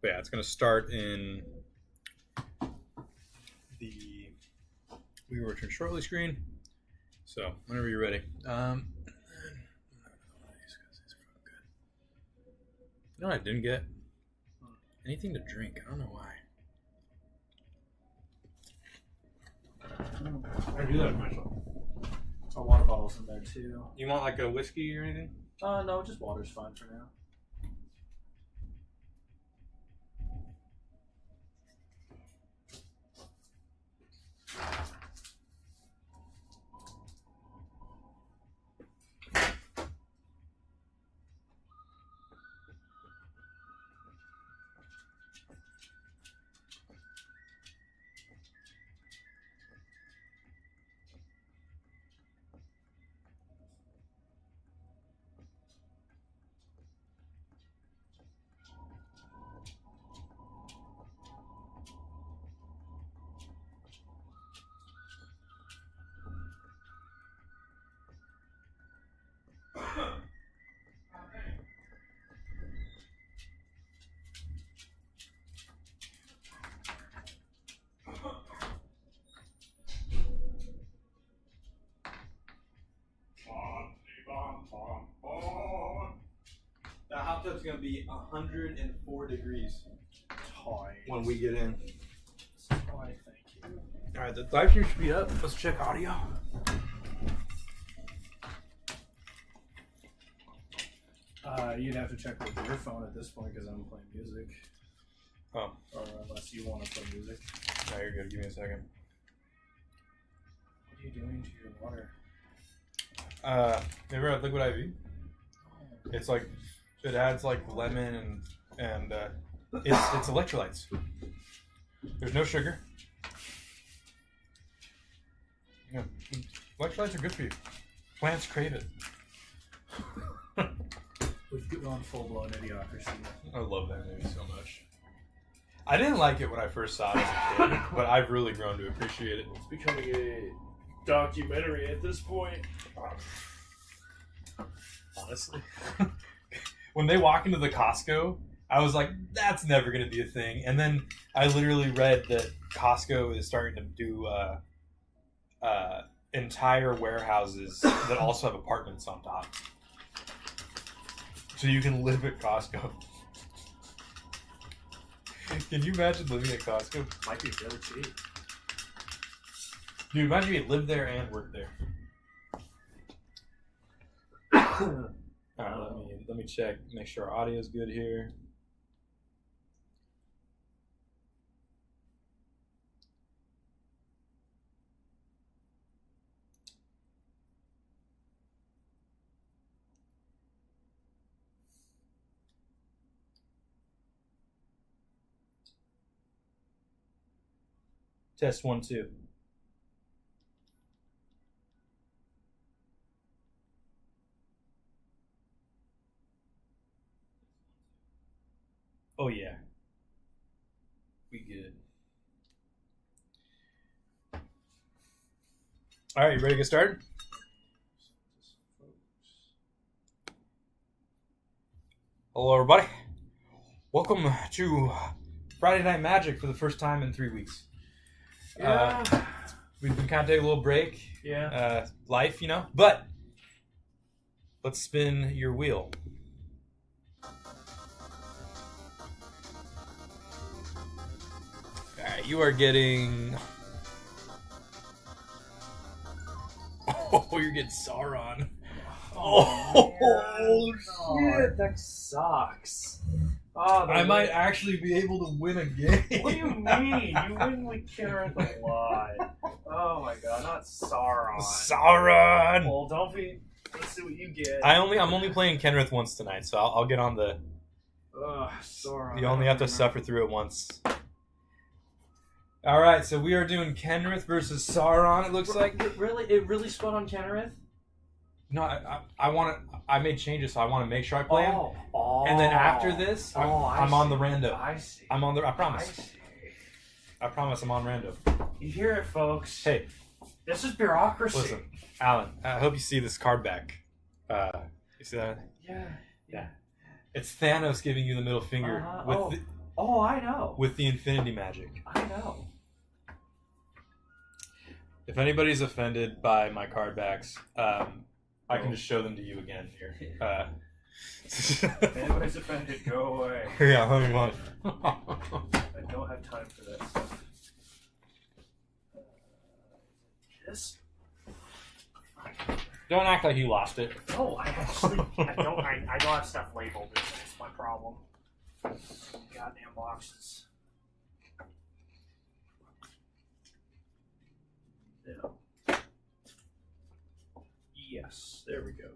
But yeah, it's going to start in the We Will Return Shortly screen. So whenever you're ready. You know what I didn't get? Anything to drink. I don't know why. I do that myself. A water bottle's in there too. You want like a whiskey or anything? No, just water's fine for now. The hot tub's gonna be 104 degrees Toy. when we get in. Toy, thank you. All right, the live stream should be up. Let's check audio. You'd have to check with your phone at this point because I'm playing music. Oh, Or unless you want to play music. no, you're good. Give me a second. What are you doing to your water? You ever had Liquid IV? It's like it adds like lemon and it's electrolytes. There's no sugar. Yeah, electrolytes are good for you. Plants crave it. We've gone full-blown idiocracy. I love that movie so much. I didn't like it when I first saw it as a kid, but I've really grown to appreciate it. It's becoming a documentary at this point. Honestly. When they walk into the Costco, I was like, that's never going to be a thing. And then I literally read that Costco is starting to do entire warehouses that also have apartments on top. So you can live at Costco. Can you imagine living at Costco? Might be really cheap. Dude, imagine you live there and work there. Alright, let me check, make sure our audio is good here. Test 1, 2. Oh yeah. We good. Alright, you ready to get started? Hello everybody. Welcome to Friday Night Magic for the first time in 3 weeks. Yeah. We've been kind of taking a little break. Yeah. Life, you know. But let's spin your wheel. Alright, you are getting... Oh, you're getting Sauron. Oh, shit. That sucks. Oh, I might actually be able to win a game. What do you mean? You win with Kareth a lot. Oh my god, not Sauron. Sauron! Well, don't be. Let's see what you get. I'm only playing Kenrith once tonight, so I'll get on the... Ugh, Sauron. You only have to suffer through it once. Alright, so we are doing Kenrith versus Sauron, it looks like. It really spun on Kenrith? No, I made changes, so I want to make sure I play him. Oh. And then after this, I'm on the rando. I see. I promise. I see. I promise I'm on rando. You hear it, folks. Hey, This is bureaucracy. listen, Alan, I hope you see this card back. You see that? Yeah. It's Thanos giving you the middle finger with Oh, I know. with the infinity magic. I know. If anybody's offended by my card backs, I can just show them to you again here. If anybody's offended, go away. Yeah, let me watch. I don't have time for this. This? Don't act like you lost it. No, I don't have stuff labeled. It's my problem. Goddamn boxes. Yeah. Yes, there we go.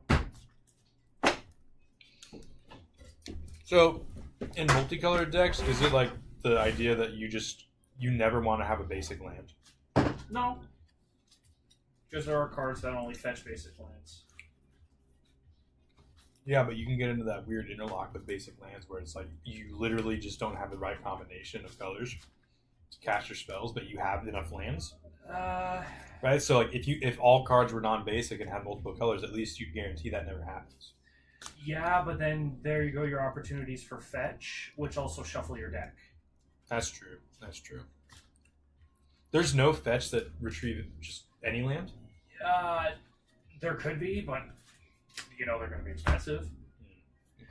So, in multicolored decks, is it like the idea that you never want to have a basic land? No. Because there are cards that only fetch basic lands. Yeah, but you can get into that weird interlock with basic lands where it's like you literally just don't have the right combination of colors to cast your spells, but you have enough lands. Right? So like if all cards were non-basic and had multiple colors, at least you guarantee that never happens. Yeah, but then there you go, your opportunities for fetch, which also shuffle your deck. That's true. That's true. There's no fetch that retrieve just any land? There could be, but you know they're going to be expensive.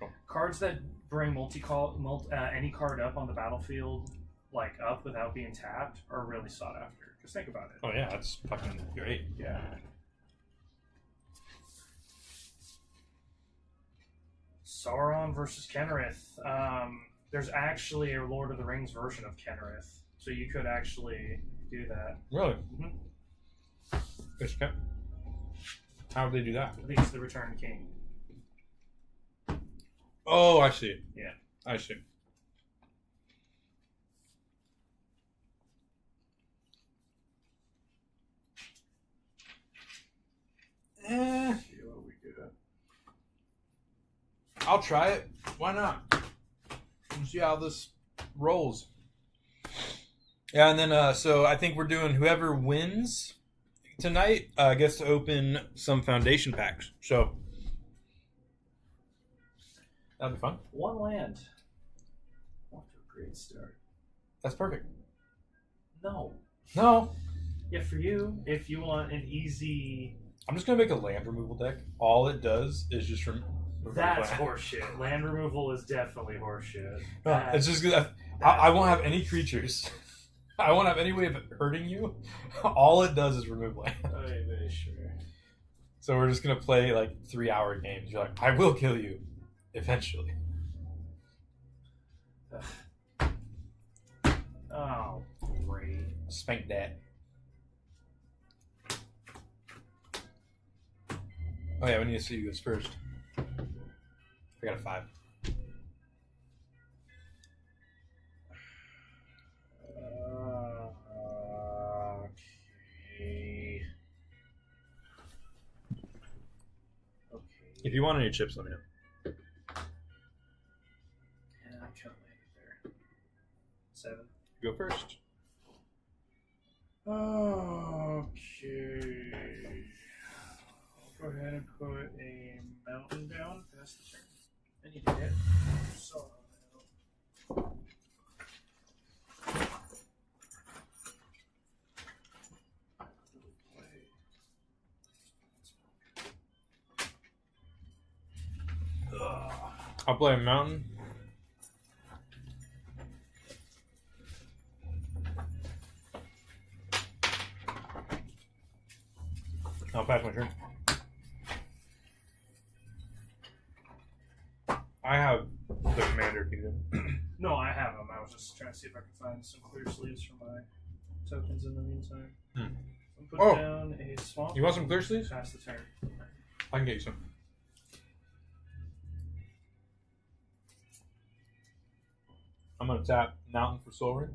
Okay. Cards that bring any card up on the battlefield, like up without being tapped, are really sought after. Because think about it. Oh yeah, that's fucking great. Yeah. Sauron versus Kenrith. There's actually a Lord of the Rings version of Kenrith, so you could actually do that. Really? Mm-hmm. How would they do that? I think it's the Return King. Oh, I see. Yeah. I see. See what we get. I'll try it. Why not? We'll see how this rolls. Yeah, and then so I think we're doing whoever wins tonight gets to open some foundation packs. So that'll be fun. One land. Off to a great start. That's perfect. No. No, Yeah, for you, if you want an easy... I'm just gonna make a land removal deck. All it does is just remove That's land. horseshit. Land removal is definitely horseshit. No, it's just gonna. I won't have any creatures. I won't have any way of hurting you. All it does is remove land. Sure. So we're just gonna play like 3-hour games. You're like, I will kill you, eventually. Oh, great. Spank that. Oh yeah, we need to see this first. I got a 5. Okay. If you want any chips, let me know. Yeah, I can't land it there. 7. Go first. Okay. I'll go ahead and put a mountain down. Pass the turn. I need to hit. So. I'll play a mountain. I'll pass my turn. I have the Commander Kingdom. No, I have them. I was just trying to see if I could find some clear sleeves for my tokens in the meantime. I'll put down a swamp. You want some clear sleeves? Pass the turn. I can get you some. I'm going to tap Mountain for Soul Ring.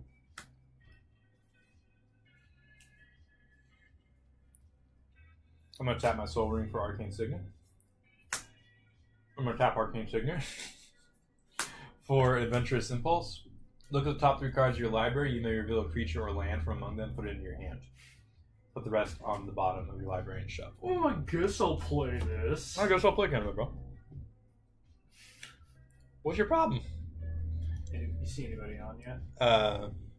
I'm going to tap my Soul Ring for Arcane Signet. I'm going to tap Arcane Signet for Adventurous Impulse. Look at the top 3 cards of your library. You may reveal a creature or land from among them. Put it into your hand. Put the rest on the bottom of your library and shuffle. Oh, I guess I'll play this. I guess I'll play Canada, bro. What's your problem? You see anybody on yet?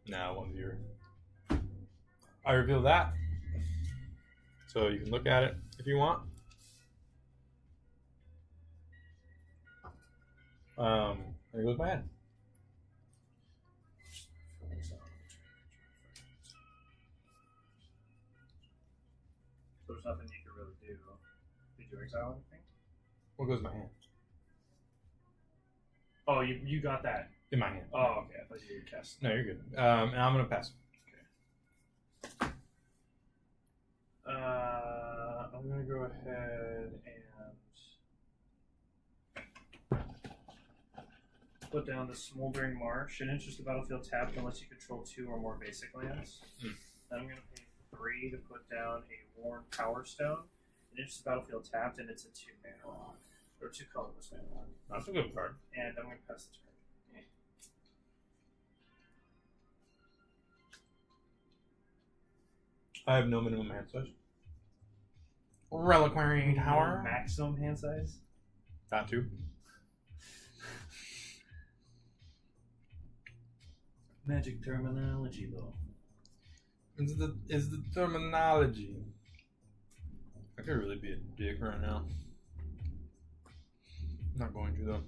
No, one viewer. I reveal that. So you can look at it if you want. There goes my hand. There's nothing you can really do. Did you exile anything? What goes my hand? Oh, you got that. In my hand. Oh, okay. I thought you were casting. No, you're good. And I'm gonna pass. I'm gonna go ahead and put down the Smoldering Marsh. An interest the battlefield tapped unless you control 2 or more basic lands. Then I'm gonna pay 3 to put down a Worn Power Stone. An interest the battlefield tapped, and it's a 2 mana rock. Or 2 colorless mana rock. That's a good card. And I'm gonna pass the turn. I have no minimum hand size. Reliquary Tower. Maximum hand size? That too. Magic terminology, though. Is the terminology. I could really be a dick right now. I'm not going to though.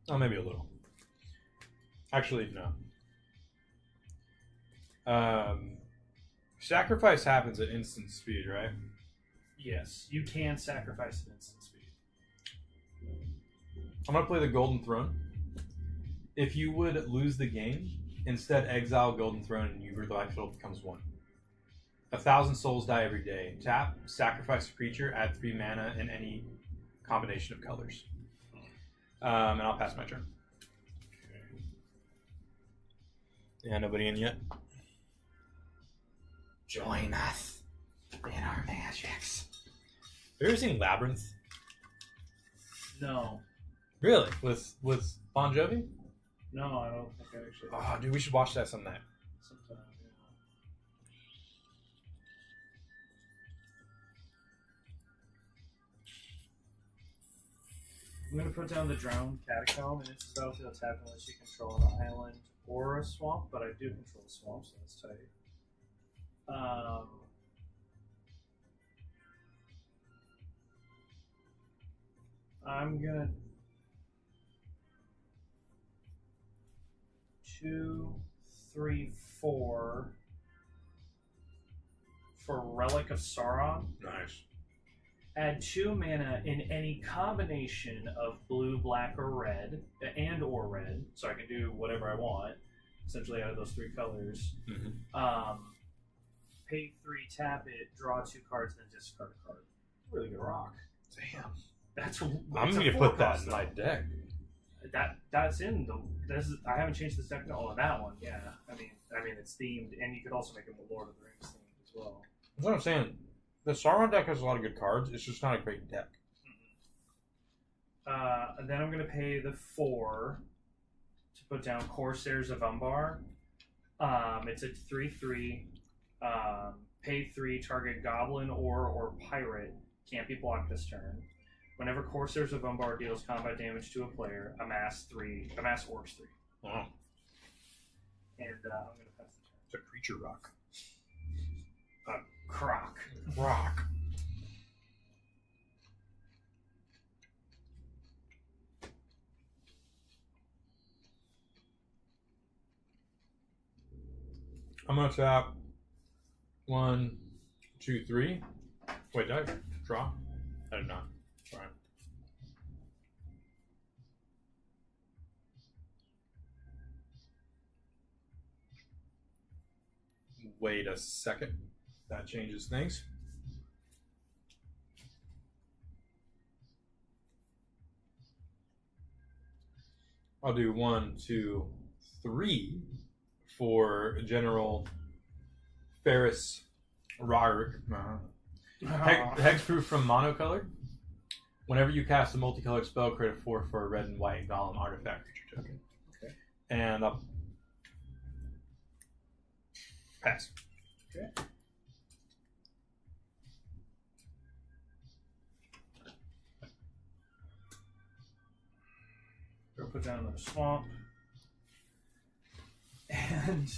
Oh, maybe a little. Actually, no. Sacrifice happens at instant speed, right? Yes, you can sacrifice an instant speed. I'm gonna play the Golden Throne. If you would lose the game, instead exile Golden Throne and your life total becomes 1. 1,000 souls die every day. Tap, sacrifice a creature, add 3 mana in any combination of colors. And I'll pass my turn. Yeah, nobody in yet. Join us in our magics. Have you ever seen Labyrinth? No. Really? With Bon Jovi? No, I don't think I actually. Oh, dude, we should watch that sometime. Sometime, yeah. I'm going to put down the Drowned Catacomb, and it's battlefield tap unless you control an island or a swamp, but I do control a swamp, so that's tight. I'm gonna 2, 3, 4 for Relic of Sauron. Nice. Add 2 mana in any combination of blue, black, or red, or red, so I can do whatever I want, essentially out of those 3 colors. Mm-hmm. Pay 3, tap it, draw 2 cards, then discard a card. Really good rock. Damn. That's I'm gonna put that in my deck. That's in the. I haven't changed the deck to all of that one. Yeah, I mean it's themed, and you could also make it a Lord of the Rings themed as well. That's what I'm saying. The Sauron deck has a lot of good cards. It's just not a great deck. And then I'm gonna pay the 4 to put down Corsairs of Umbar. It's a 3/3. Pay 3, target Goblin or Pirate can't be blocked this turn. Whenever Corsairs of Umbar deals combat damage to a player, amass Orcs 3. Wow. And I'm going to pass the turn. It's a creature rock. Croc. Rock. I'm going to tap 1, 2, 3. Wait, did I draw? I did not. Sorry. Wait a second. That changes things. I'll do 1, 2, 3 for General Ferris Raric. Hexproof from Monocolored. Whenever you cast a multicolored spell, create a 4 for a red and white Golem artifact creature token. Okay. And I'll pass. Okay. put down another swamp. And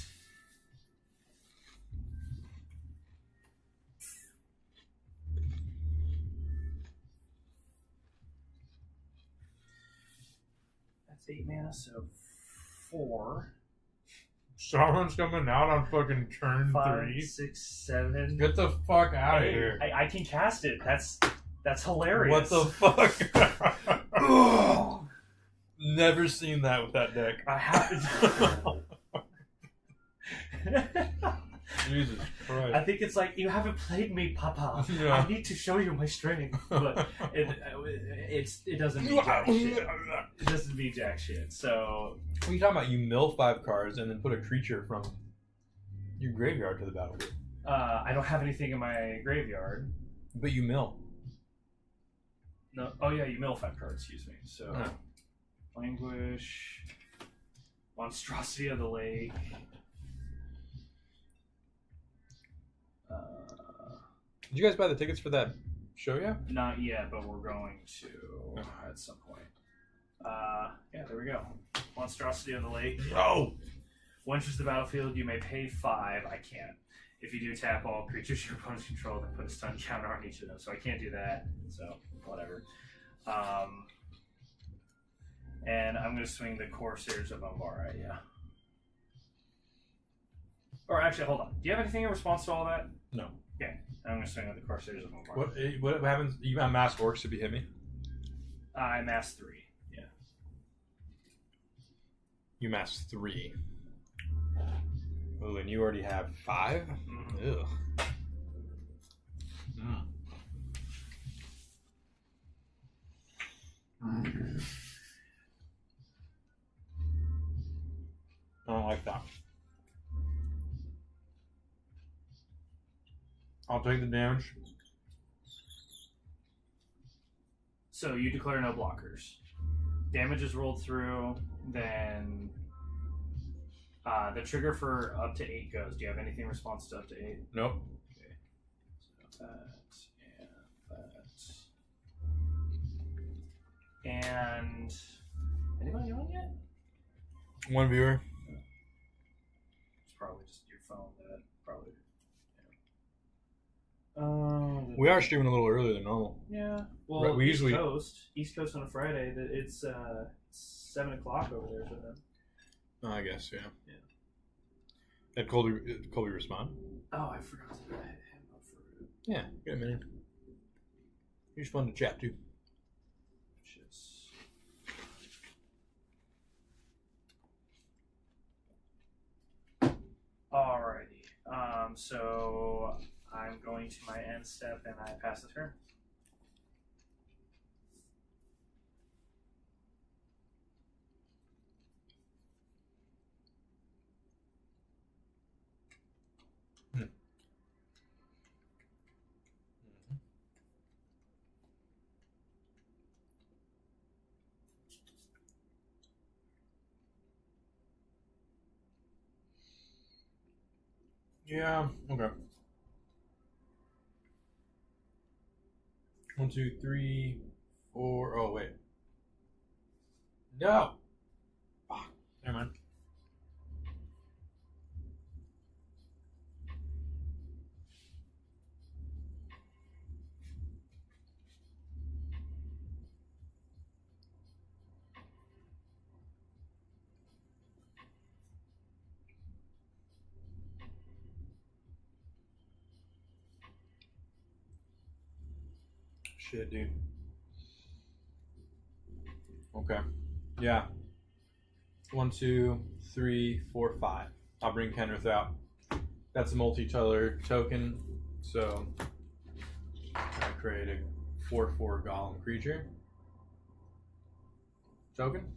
that's 8 mana, so 4. Sauron's coming out on fucking turn 5, 3. 6, 7. Get the fuck out of Hey, here. I can cast it. That's hilarious. What the fuck? Never seen that with that deck. I have. Jesus Christ. I think it's like, you haven't played me, Papa. Yeah. I need to show you my strength. But it doesn't mean jack shit. It doesn't mean jack shit. So What are you talking about? You mill 5 cards and then put a creature from your graveyard to the battlefield. I don't have anything in my graveyard. But you mill. No. Oh yeah, you mill 5 cards. Excuse me. So Yeah. Languish, Monstrosity of the Lake. Did you guys buy the tickets for that show yet? Not yet, but we're going to Oh. at some point. Yeah, there we go. Monstrosity of the Lake. Oh! When enters the battlefield, you may pay 5. I can't. If you do tap all creatures your opponents control, then put a stun counter on each of them. So I can't do that. So whatever. And I'm going to swing the Corsairs of Umbara. Yeah. Or actually, hold on. Do you have anything in response to all that? No. Okay. I'm going to swing with the Corsairs of Umbara. What happens? You got masked orcs if you hit me? I massed 3. Yeah. You masked 3. Oh, and you already have 5? Mm-hmm. Ugh. I don't like that. I'll take the damage. So you declare no blockers. Damage is rolled through, then the trigger for up to 8 goes. Do you have anything in response to up to 8? Nope. Okay. So that and that. And anybody on yet? One viewer. It's probably just your phone that probably. We are streaming a little earlier than normal. Yeah. Well, Right, we East usually- East Coast on a Friday. It's 7 o'clock over there for them. Oh, I guess, yeah. Yeah. Did Colby respond? Oh, I forgot to hit him up for it. Yeah, get a minute. He's fun to chat to. Shits. Alrighty. So I'm going to my end step and I pass the turn. Yeah, okay. 1, 2, 3, 4. Oh, wait. No! Fuck. Never mind. Shit, dude. Okay. Yeah. 1, 2, 3, 4, 5. I'll bring Kenrith out. That's a multi-color token, so I create a 4/4 golem creature token.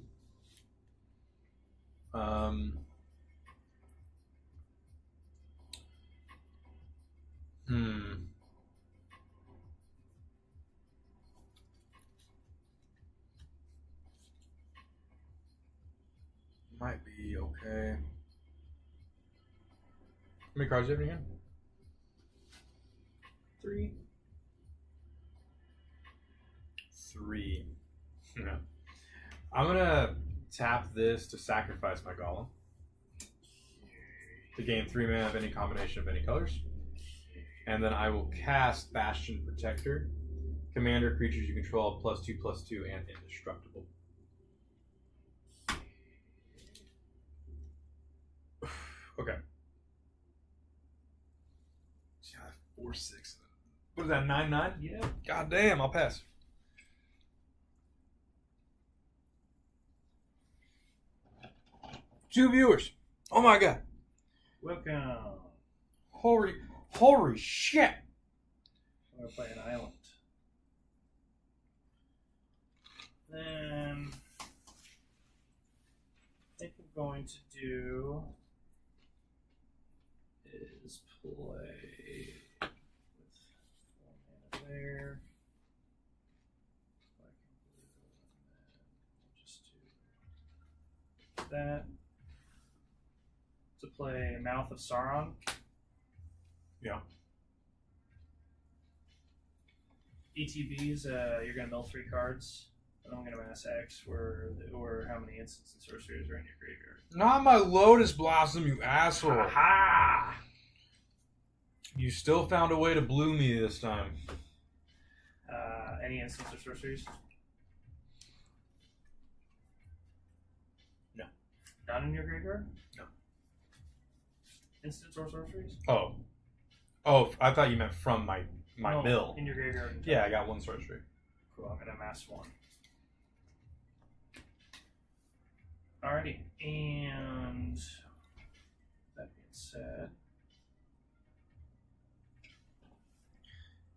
Might be okay. How many cards do you have in your hand? 3. 3. Yeah. I'm gonna tap this to sacrifice my golem. To gain 3 mana of any combination of any colors. And then I will cast Bastion Protector. Commander creatures you control +2/+2 and indestructible. Okay. Yeah, 4/6. What is that? 9/9? Yeah. God damn! I'll pass. Two viewers. Oh my god. Welcome. Holy shit. I'm gonna play an island. Then I think I'm going to do is play with 4 mana there. Black and blue, and then we'll just do that. To play Mouth of Sauron. Yeah. ETBs, you're gonna mill 3 cards. And I'm gonna mass X where how many instants and sorceries are in your graveyard. Not my Lotus Blossom, you asshole. Aha! You still found a way to blue me this time. Any instants or sorceries? No. None in your graveyard? No. Instants or sorceries? Oh, I thought you meant from my No, mill. In your graveyard. Yeah, I got 1 sorcery. Cool, I'm gonna mass 1. Alrighty, and that being said,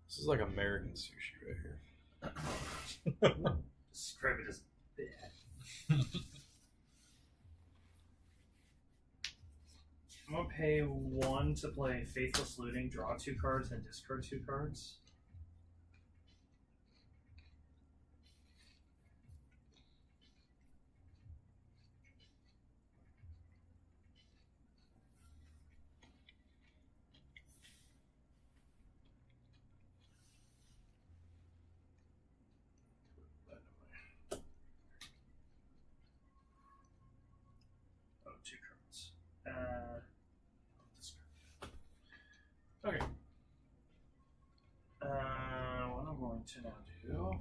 This is like American sushi right here. describe it as bad. I'm gonna pay 1 to play Faithless Looting, draw 2 cards, and discard 2 cards. Oh, 2 cards. Okay. What I'm going to now do.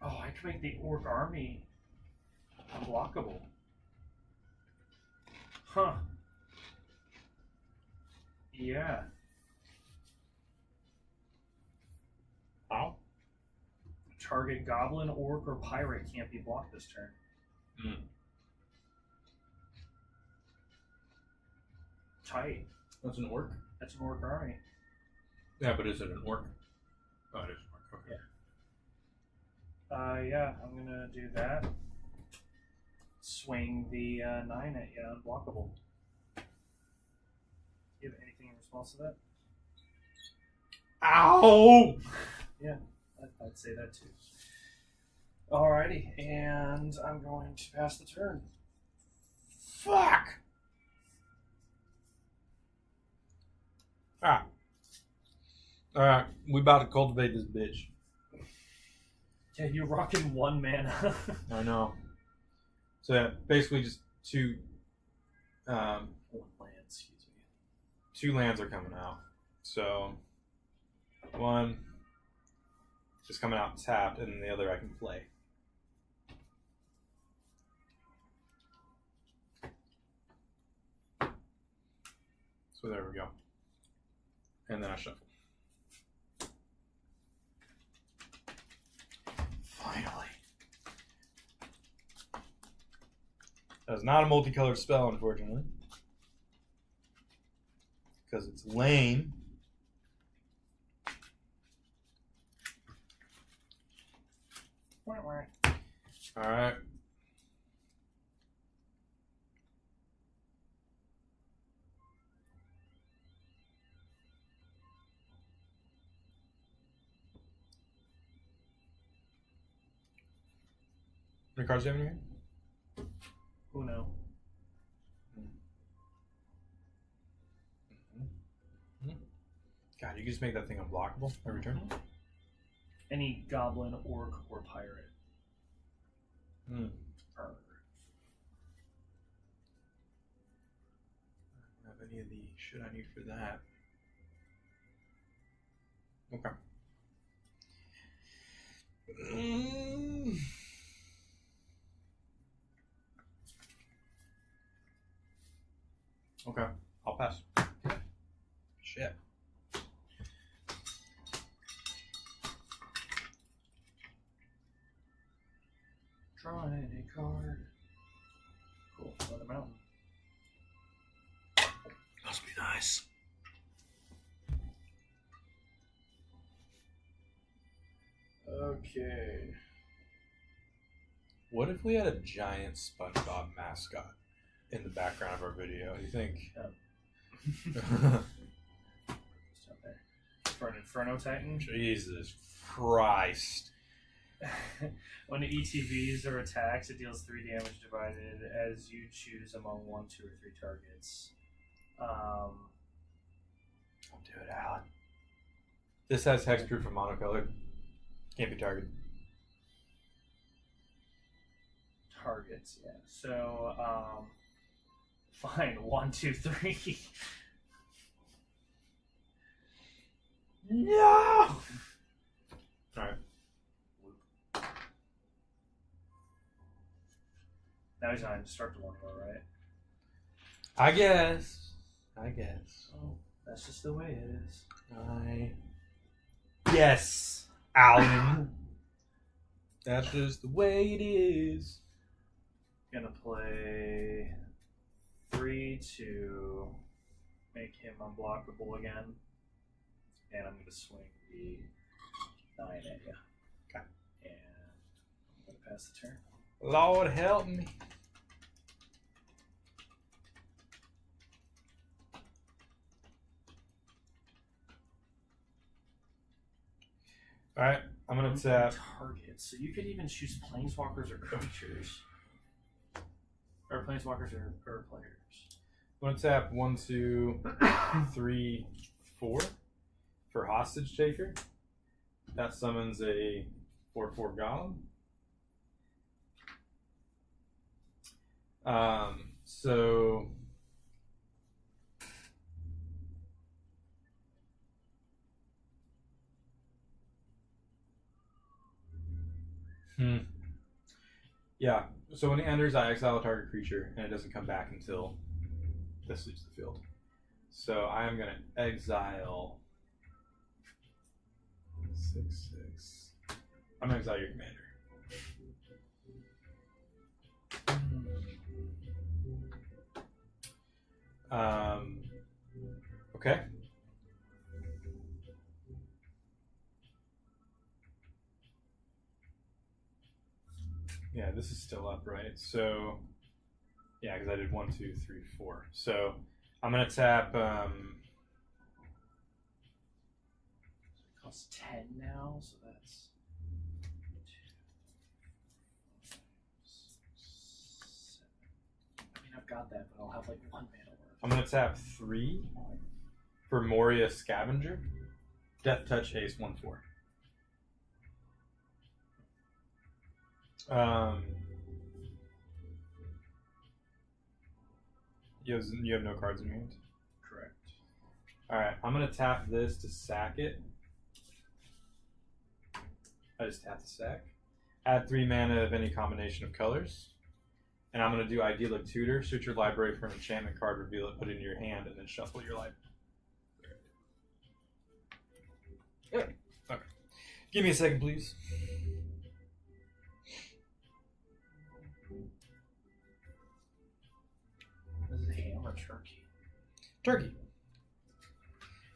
Oh, I can make the Orc army unblockable. Huh. Yeah. How? Target goblin, orc, or pirate can't be blocked this turn. Tight. That's an orc? That's an orc army. Yeah, but is it an orc? Oh, it is an orc. Okay. Yeah, I'm gonna do that. Swing the 9 at you, unblockable. You have anything in response to that? Ow! Yeah, I'd say that too. Alrighty, and I'm going to pass the turn. Fuck! Alright, we about to cultivate this bitch. Yeah, you're rocking 1 mana. I know. So yeah, basically just 2 1 land, excuse me. 2 lands are coming out. So 1 is coming out tapped, and then the other I can play. So there we go. And then I shuffle. Finally. That's not a multicolored spell, unfortunately. Because it's lame. Alright. many cards do you have in your hand? Uno. God, you can just make that thing unblockable every turn. Any goblin, orc, or pirate. Hmm. Arr. I don't have any of the shit I need for that. Okay. Okay, I'll pass. Shit. Drawing a card. Cool. Let him out. Must be nice. Okay. What if we had a giant SpongeBob mascot in the background of our video? You think? Just out there. For an Inferno Titan. Jesus Christ. When ETBs or attacks, it deals 3 damage divided as you choose among 1, 2, or 3 targets. Don't do it, Alan. This has hexproof and monocolor. Can't be targeted. Targets, yeah. So, fine. 1, 2, 3. No! Alright. Now he's on start the one go, right? I guess. Oh, that's just the way it is. Yes, Alan. That's just the way it is. Gonna play 3 to make him unblockable again. And I'm gonna swing the 9 at you. Okay. And I'm gonna pass the turn. Lord help me. Alright, I'm gonna tap. Targets. So you could even choose planeswalkers or creatures. Or planeswalkers or players. I'm gonna tap 1, 2, 3, 4 for Hostage Taker. That summons a 4/4 golem. So yeah. So when it enters, I exile a target creature, and it doesn't come back until this leaves the field. So I am gonna exile 6/6. I'm gonna exile your commander. Okay. Yeah, this is still up, right? So, yeah, because I did 1, 2, 3, 4. So I'm gonna tap. It costs 10 now, so that's 2, 5, 6, 7. I mean, I've got that, but I'll have like 1 mana left. I'm gonna tap 3 for Moria Scavenger. Death Touch Haste 1/4. You have no cards in your hand? Correct. Alright, I'm gonna tap this to sack it. I just tap the sack. Add 3 mana of any combination of colors. And I'm gonna do Idyllic Tutor. Search your library for an enchantment card, reveal it, put it into your hand, and then shuffle your library. Okay. Give me a second, please. This is ham or turkey? Turkey.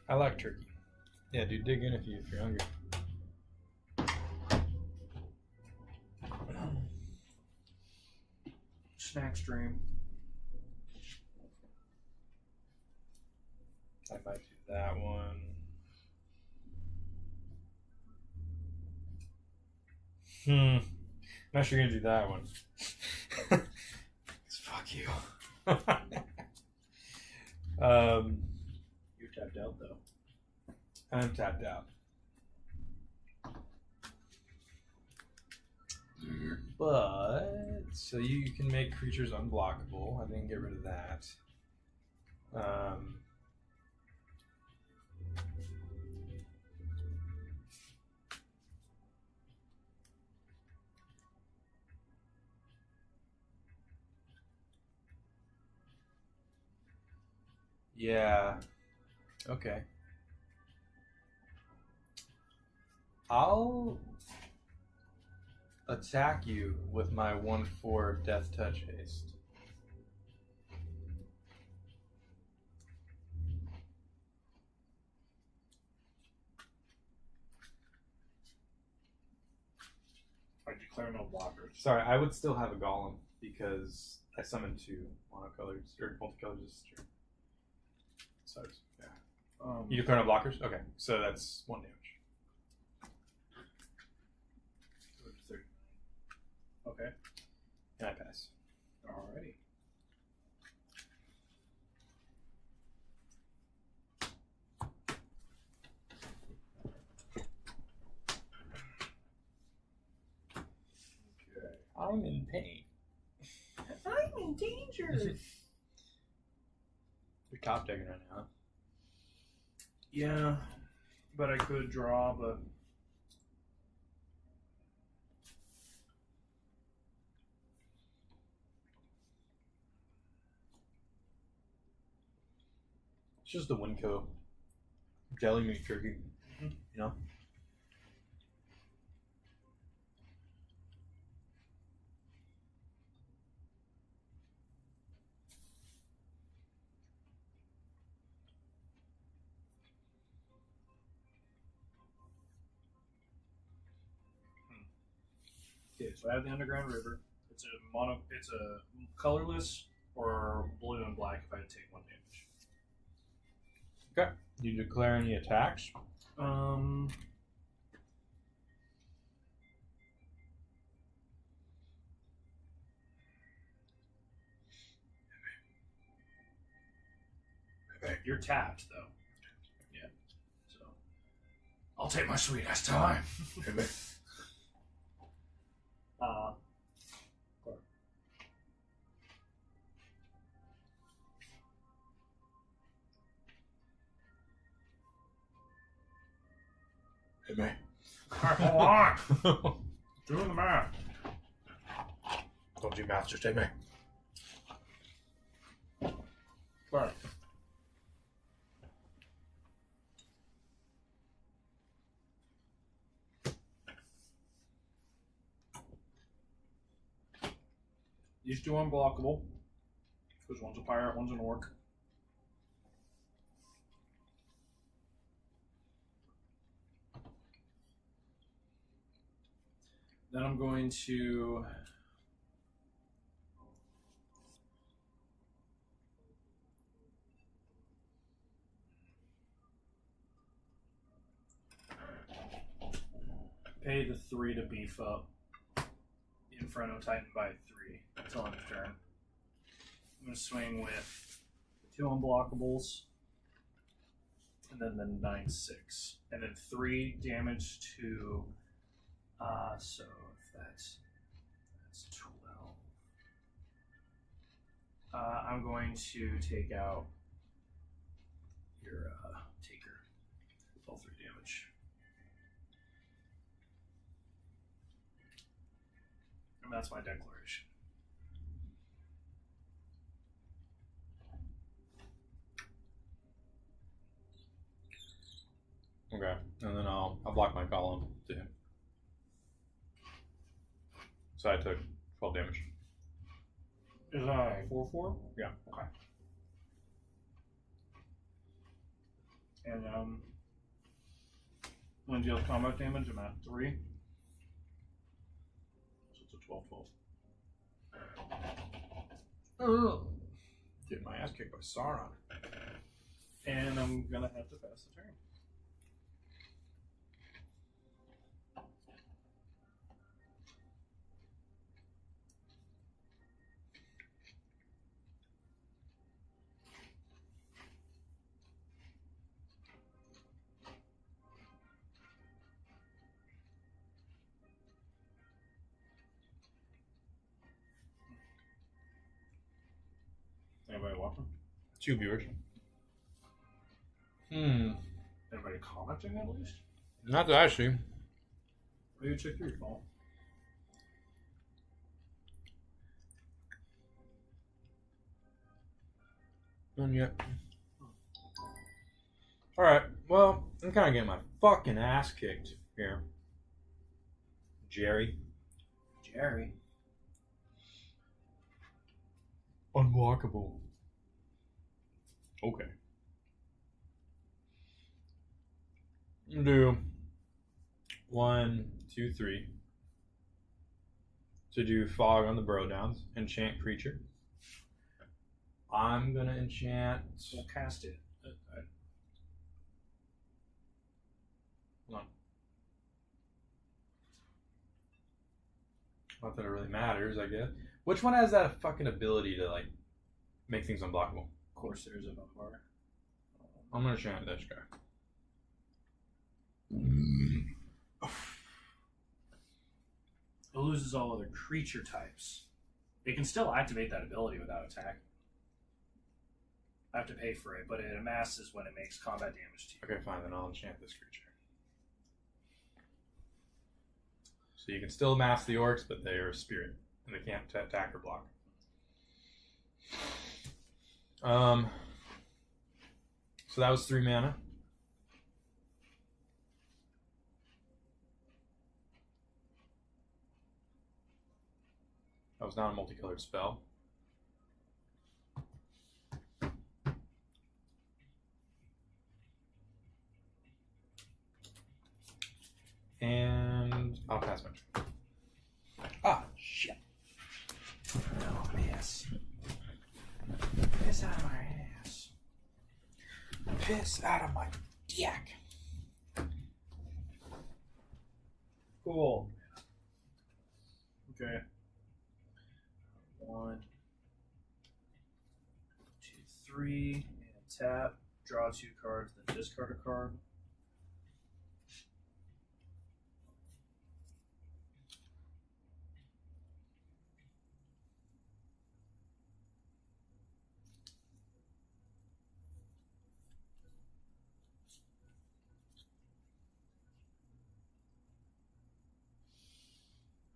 I like turkey. Yeah, dude, dig in if you're hungry. Snack stream. I might do that one. not sure you're gonna do that one. 'Cause fuck you. You're tapped out though. I'm tapped out. But so you can make creatures unblockable. I didn't get rid of that. Yeah. Okay. I'll attack you with my 1/4 Death Touch haste. I declare no blockers. Sorry, I would still have a golem because I summoned 2 monocolors or multicolors. So yeah. You declare no blockers? Okay, so that's 1 damage. Okay. And I pass. Alrighty. Okay. I'm in pain. I'm in danger. You're top decking right now. Yeah, but I could draw, but It's just the Winco jelly meat jerky, you know? okay. So I have the Underground River. It's a colorless or blue and black. If I take 1 damage. Okay. You declare any attacks? You're tapped though. Yeah. So I'll take my sweet ass time. Hey, man. Hold on. Doing the math. Don't do math, just hey, man. Right. These 2 unblockable. Because one's a pirate, one's an orc. Then I'm going to pay the 3 to beef up the Inferno Titan by 3 until end of turn. I'm going to swing with the 2 unblockables, and then the 9/6, and then 3 damage to. So if that's 12. I'm going to take out your taker with all 3 damage. And that's my declaration. Okay, and then I'll block my golem too. So I took 12 damage. Is that 4/4? Yeah. Okay. And when it deals combat damage, I'm at 3. So it's a 12/12. Oh. Get my ass kicked by Sauron. And I'm gonna have to pass the turn. watching? 2 viewers. Hmm. Anybody commenting at least? Not that I see. Maybe check through your phone. None yet. Alright, well, I'm kind of getting my fucking ass kicked here. Jerry. Unblockable. Okay. I'm gonna do 1, 2, 3 to do fog on the bro downs. Enchant creature. I'm gonna enchant. We'll cast it. Hold on. Not that it really matters, I guess. Which one has that fucking ability to like make things unblockable? Corsairs of Umbar. I'm gonna enchant this guy. It loses all other creature types. It can still activate that ability without attacking. I have to pay for it, but it amasses when it makes combat damage to you. Okay, fine, then I'll enchant this creature. So you can still mass the orcs, but they are a spirit, and they can't attack or block. So that was 3 mana. That was not a multicolored spell. And I'll pass my turn. Ah, shit. Oh, piss. Piss out of my ass. Piss out of my dick. Cool. Okay. 1, 2, 3, and tap. Draw 2 cards, then discard a card.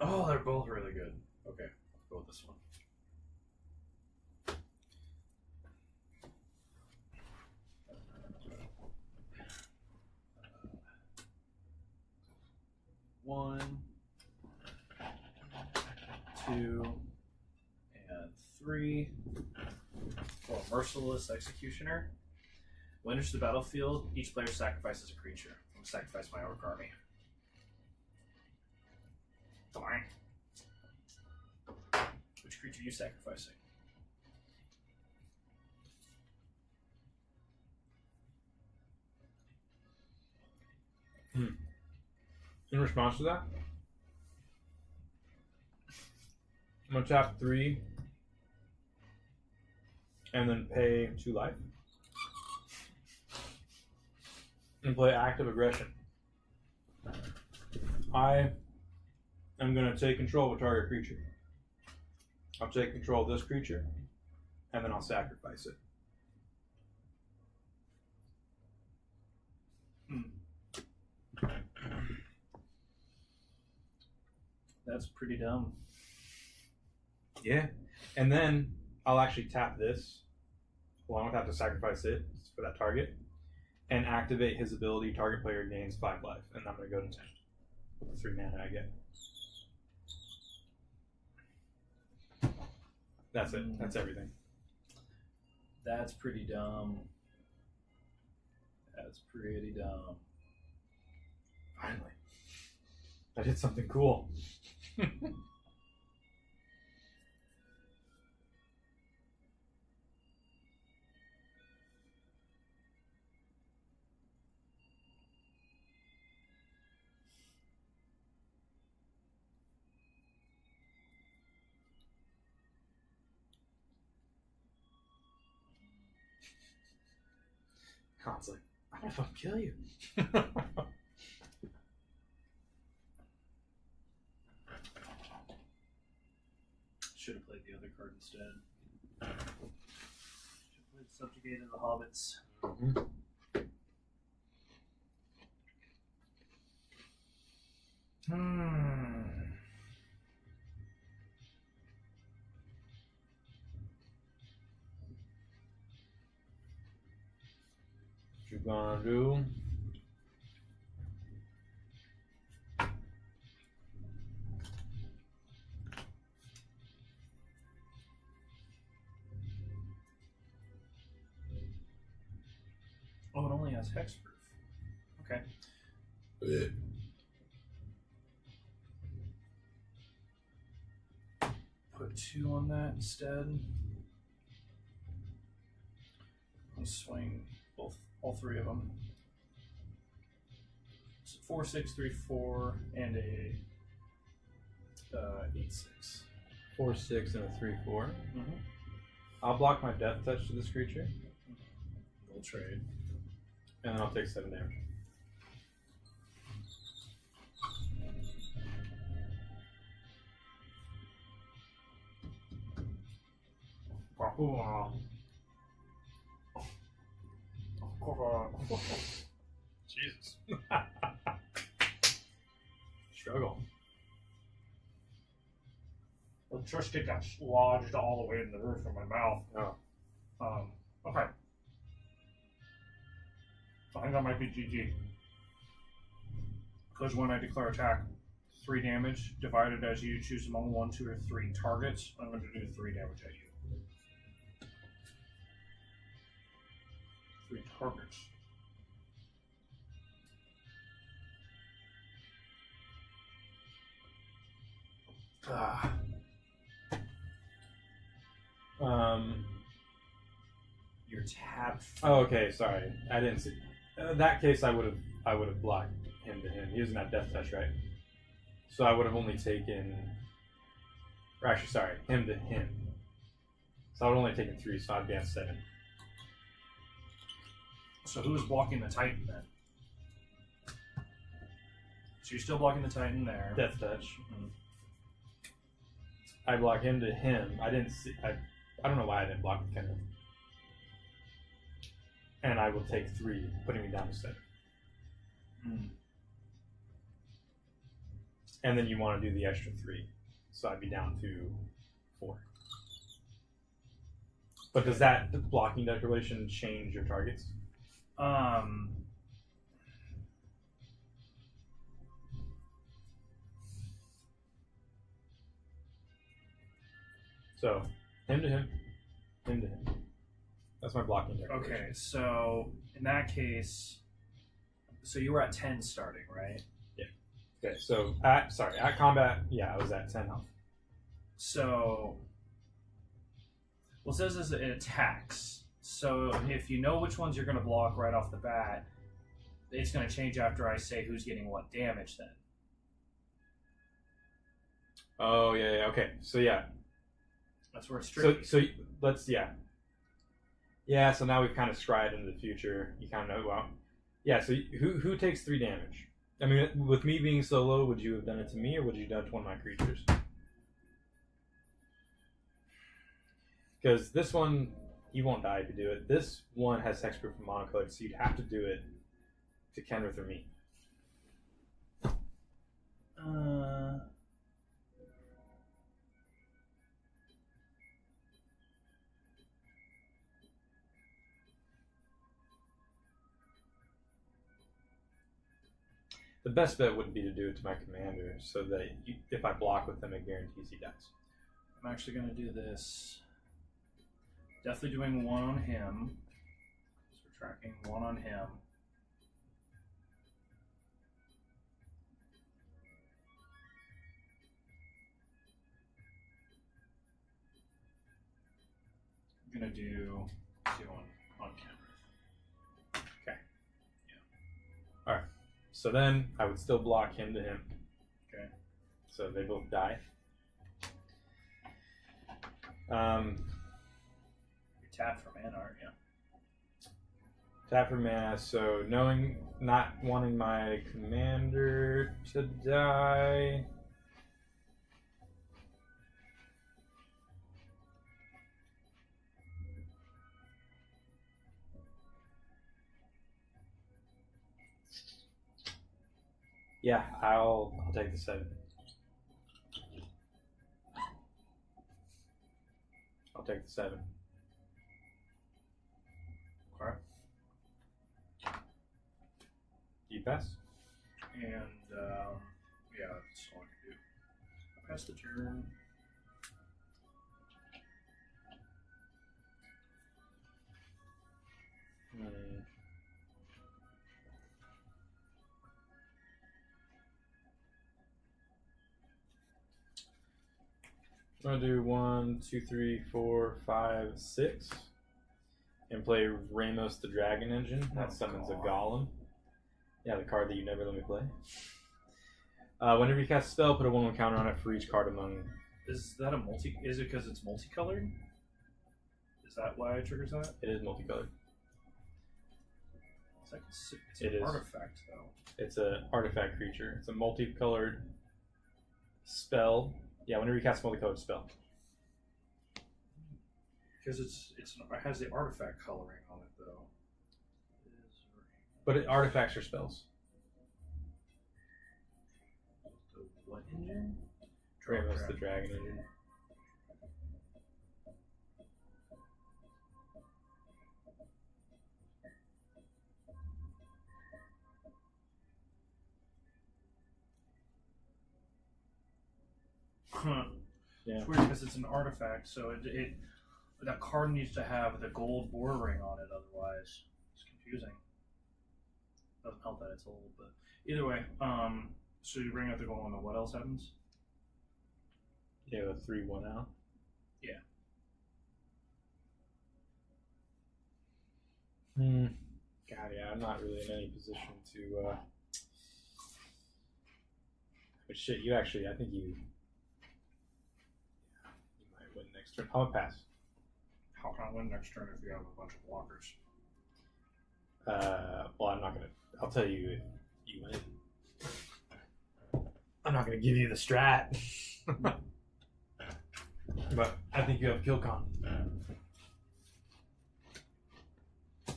Oh, they're both really good. Okay, let's go with this one. One, 2, and 3. For a Merciless Executioner. When enters the battlefield, each player sacrifices a creature. I'm going to sacrifice my orc army. Fine. Which creature are you sacrificing? In response to that, I'm going to tap 3 and then pay 2 life. And play active aggression. I am going to take control of a target creature. I'll take control of this creature, and then I'll sacrifice it. That's pretty dumb. Yeah. And then I'll actually tap this. Well, I don't have to sacrifice it for that target. And activate his ability, target player gains 5 life. And I'm going to go to 10 with the 3 mana I get. That's it. That's everything. That's pretty dumb. That's pretty dumb. Finally. I did something cool. Khan's like, I'm gonna fucking kill you. Should have played the other card instead. Subjugated the hobbits. Mm-hmm. What you gonna do? Oh, it only has hexproof. Okay. Put 2 on that instead. I'll swing all 3 of them. So 4, 6, 3, 4, and a 8, 6. 4, 6, and a 3, 4. Mm-hmm. I'll block my death touch to this creature, We'll trade. and then I'll take 7 damage. Jesus. Struggle. Electricity got lodged all the way in the roof of my mouth. Oh. Okay. I think that might be GG. Because when I declare attack, 3 damage divided as you choose among 1, 2, or 3 targets. I'm going to do 3 damage at you. 3 targets. You're tapped. Oh, okay. Sorry, I didn't see. In that case, I would have blocked him to him. He doesn't have death touch, right? So I would have only taken. Or actually, sorry, him to him. So I would have only taken 3. So I'd be at 7. So who's blocking the Titan then? So you're still blocking the Titan there. Death touch. Mm-hmm. I block him to him. I didn't see. I don't know why I didn't block the Kendall. And I will take 3, putting me down to 7. Mm. And then you want to do the extra 3, so I'd be down to 4. But does that blocking declaration change your targets? So, him to him, him to him. That's my blocking declaration. Okay, so in that case, so you were at 10 starting, right? Yeah. Okay, so at combat, yeah, I was at 10 health. So, well, it says it attacks. So if you know which ones you're going to block right off the bat, it's going to change after I say who's getting what damage then. Oh, yeah, okay. So, yeah. That's where it's tricky. So let's, yeah. Yeah, so now we've kind of scryed into the future. You kind of know, well, yeah, so who takes 3 damage? I mean, with me being so low, would you have done it to me, or would you have done it to one of my creatures? Because this one, he won't die if you do it. This one has hexproof and monocolored, so you'd have to do it to Kenrith or me. The best bet would be to do it to my commander, so that if I block with him, it guarantees he dies. I'm actually going to do this. Definitely doing 1 on him. So we're tracking 1 on him. I'm going to do 2 on Kenrith. Okay. Yeah. Alright. So then I would still block him to him. Okay. So they both die. You're tapped for mana, aren't you? Tap for mana, so not wanting my commander to die. Yeah, I'll take the 7. I'll take the 7. Okay. Do you pass? And yeah, that's all I can do. I pass the turn. I'm gonna do 1, 2, 3, 4, 5, 6, and play Ramos the Dragon Engine. That summons a Golem. Yeah, the card that you never let me play. Whenever you cast a spell, put a 1/1 counter on it for each card among. Is that a multi? Is it because it's multicolored? Is that why it triggers that? It is multicolored. It's like it's It an is. artifact though. It's an artifact creature. It's a multicolored spell. Yeah, whenever you cast a multicolored spell. Because it has the artifact coloring on it though. But artifacts are spells. The what engine? Ramos the Dragon Engine. Huh. Yeah. It's weird because it's an artifact, so it that card needs to have the gold border ring on it, otherwise it's confusing. Doesn't help that it's old, but either way, so you bring out the gold one, and what else happens? You have a 3/1 out. Yeah. God, yeah, I'm not really in any position to. But shit, you actually, I think you might win next turn. I'm gonna pass. How can I win next turn if you have a bunch of blockers? Well, I'm not gonna. I'll tell you if you win. I'm not gonna give you the strat. But I think you have kill con.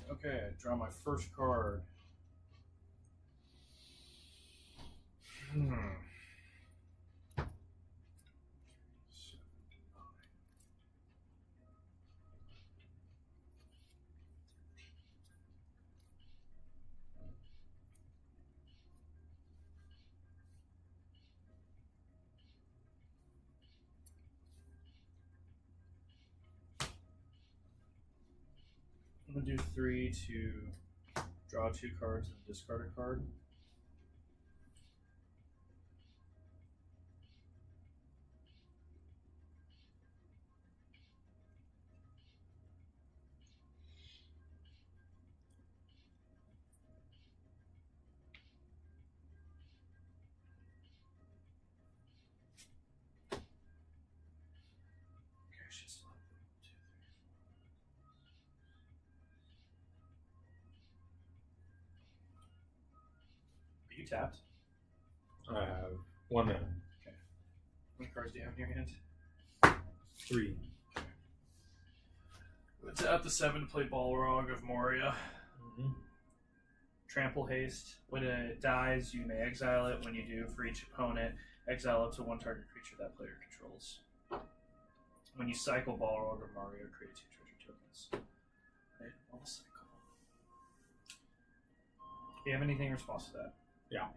Okay, I draw my first card. I'm gonna do 3 to draw 2 cards and discard a card. Okay, I should still have the 1, 2, 3, 4. Are you tapped? I have 1 mana. Okay. How many cards do you have in your hand? 3. Let's tap the 7 to play Balrog of Moria. Trample Haste. When it dies, you may exile it. When you do, for each opponent, exile up to 1 target creature that player controls. When you cycle Balrog of Moria, create 2 treasure tokens. Right, I'll cycle. Do you have anything in response to that? Yeah.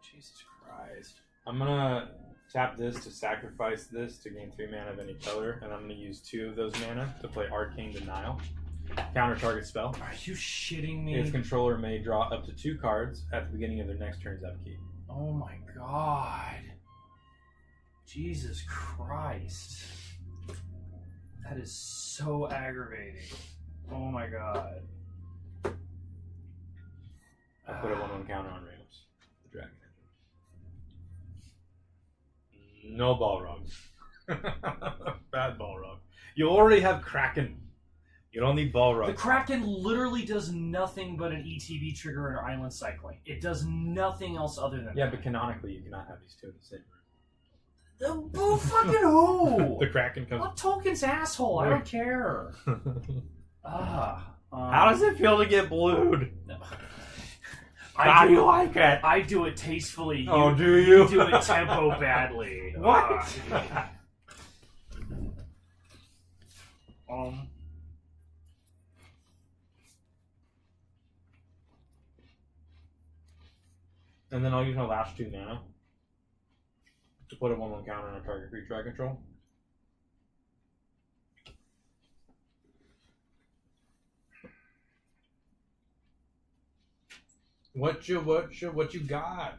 Jesus Christ. I'm gonna tap this to sacrifice this to gain 3 mana of any color, and I'm gonna use 2 of those mana to play Arcane Denial. Counter target spell. Are you shitting me? Its controller may draw up to 2 cards at the beginning of their next turn's upkeep. Oh my god. Jesus Christ. That is so aggravating. Oh my god. I put a 1/1 counter on Ramos, the Dragon Engine. No Balrog. Bad Balrog. You already have Kraken. You don't need Balrog. The Kraken literally does nothing but an ETB trigger and island cycling. It does nothing else other than Yeah, that. but canonically you cannot have these 2 in the same Who fucking who? room. The Kraken comes. What Tolkien's asshole? I don't care. How does it feel to get blued? How do you like it? I do it tastefully. Oh, do you? do it tempo badly. What? Um. And then I'll use my last 2 now to put a 1/1 counter on a target creature I control. What you got?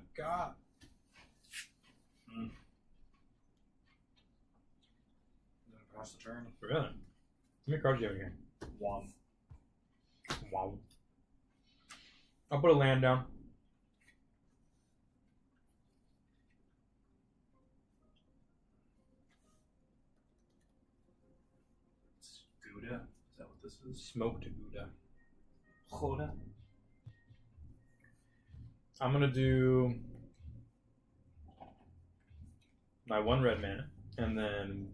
Pass the turn. Really? How many cards do you have in here? 1. Wow. I'll put a land down. Gouda? Is that what this is? Smoked Gouda. Gouda? I'm gonna do my 1 red mana, and then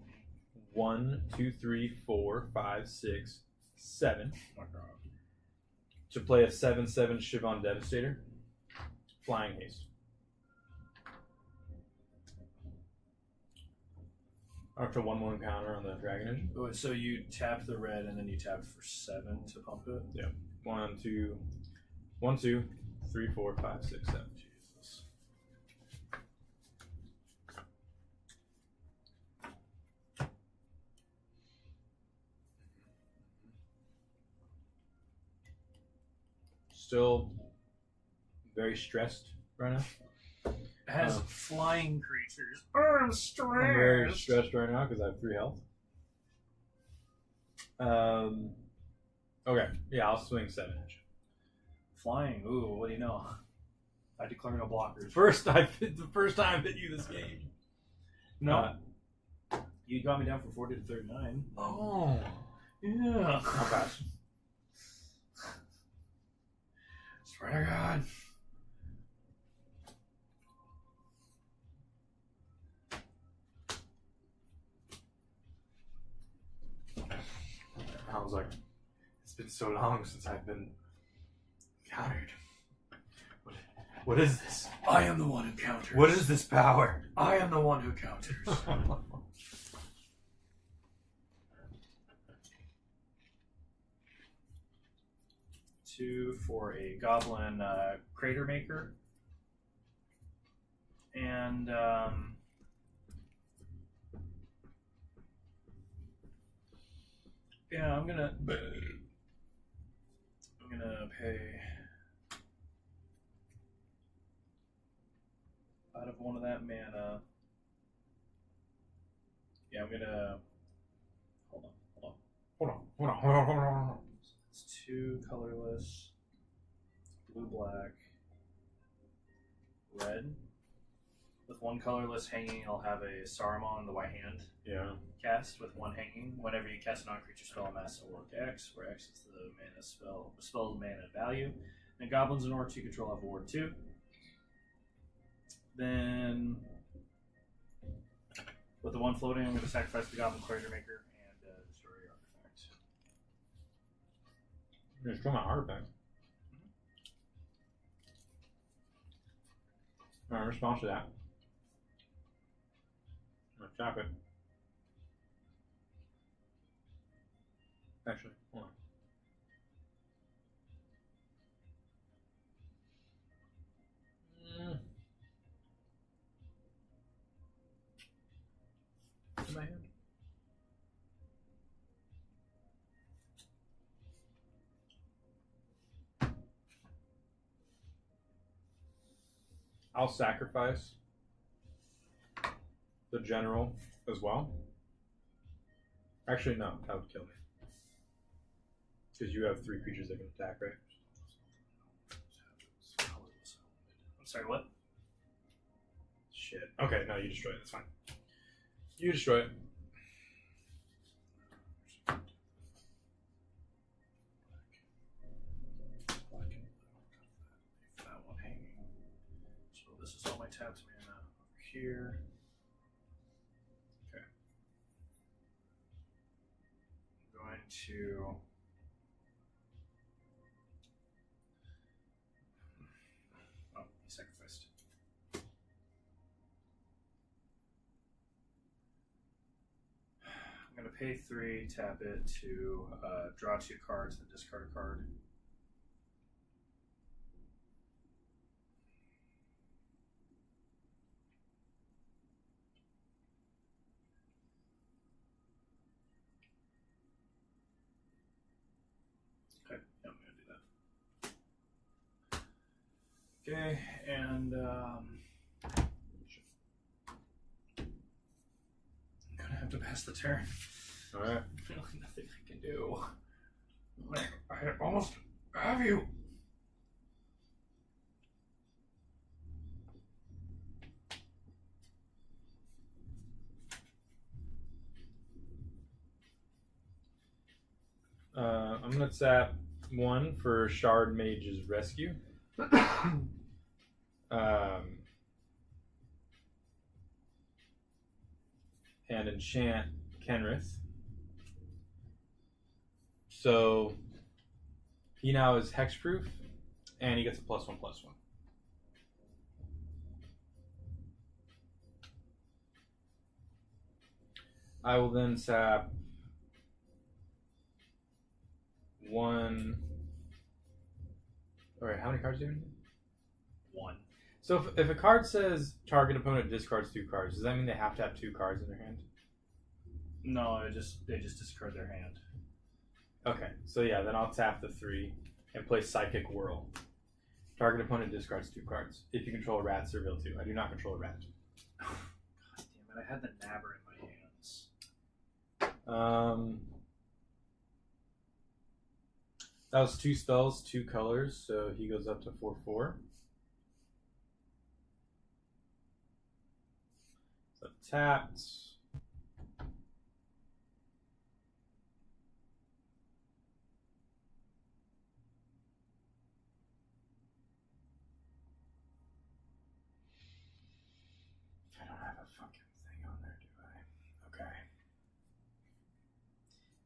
1, 2, 3, 4, 5, 6, 7 Oh my god. to play a 7/7 Shivan Devastator, flying haste. After 1/1 counter on the Dragon Engine. Oh, so you tap the red and then you tap for 7 to pump it? Yeah. 1, 2, 3, 4, 5, 6, 7. Jesus. Still very stressed right now. It has flying creatures. I'm stressed. I'm very stressed right now because I have 3 health. Okay. Yeah, I'll swing 7 at you. Flying. Ooh, what do you know? I declare no blockers. The first time I hit you this game. No. You got me down from 40 to 39. Oh. Yeah. I'll pass. Swear to God. I was like, it's been so long since I've been countered. What is this? I am the one who counters. What is this power? I am the one who counters. 2 for a goblin crater maker. And yeah, I'm gonna pay out of one of that mana. Yeah, I'm gonna hold on. It's 2 colorless, blue, black, red. With 1 colorless hanging, I'll have a Saruman, the White Hand, Yeah. cast with 1 hanging. Whenever you cast a non-creature spell, amass or work X, where X is the mana spell's mana value. And goblins and orcs you control have ward 2. Then, with the 1 floating, I'm going to sacrifice the Goblin Crater Maker and destroy your artifact. You're destroy my artifact. Alright, in response to that, I'm gonna tap it. Actually, hold on. In my hand. I'll sacrifice the general as well. Actually, no, that would kill me. Because you have 3 creatures that can attack, right? I'm sorry, what? Shit. Okay, no, you destroy it. That's fine. You destroy it. That one hanging. So this is all my tapped mana over here. Okay. I'm going to pay 3, tap it to draw 2 cards, then discard a card. Okay, yeah, I'm gonna do that. Okay, and I'm gonna have to pass the turn. All right. Really nothing I can do. I almost have you. I'm gonna tap 1 for Shard Mage's Rescue. And enchant Kenrith. So he now is hexproof, and he gets a +1/+1. I will then tap 1. Alright, how many cards do you need? 1. So if a card says target opponent discards 2 cards, does that mean they have to have 2 cards in their hand? No, they just discard their hand. Okay, so yeah, then I'll tap the 3 and play Psychic Whirl. Target opponent discards 2 cards. If you control a rat, reveal 2. I do not control a rat. God damn it! I had the Nabber in my hands. That was 2 spells, 2 colors, so he goes up to 4/4. So tapped. I don't have a fucking thing on there, do I? Okay.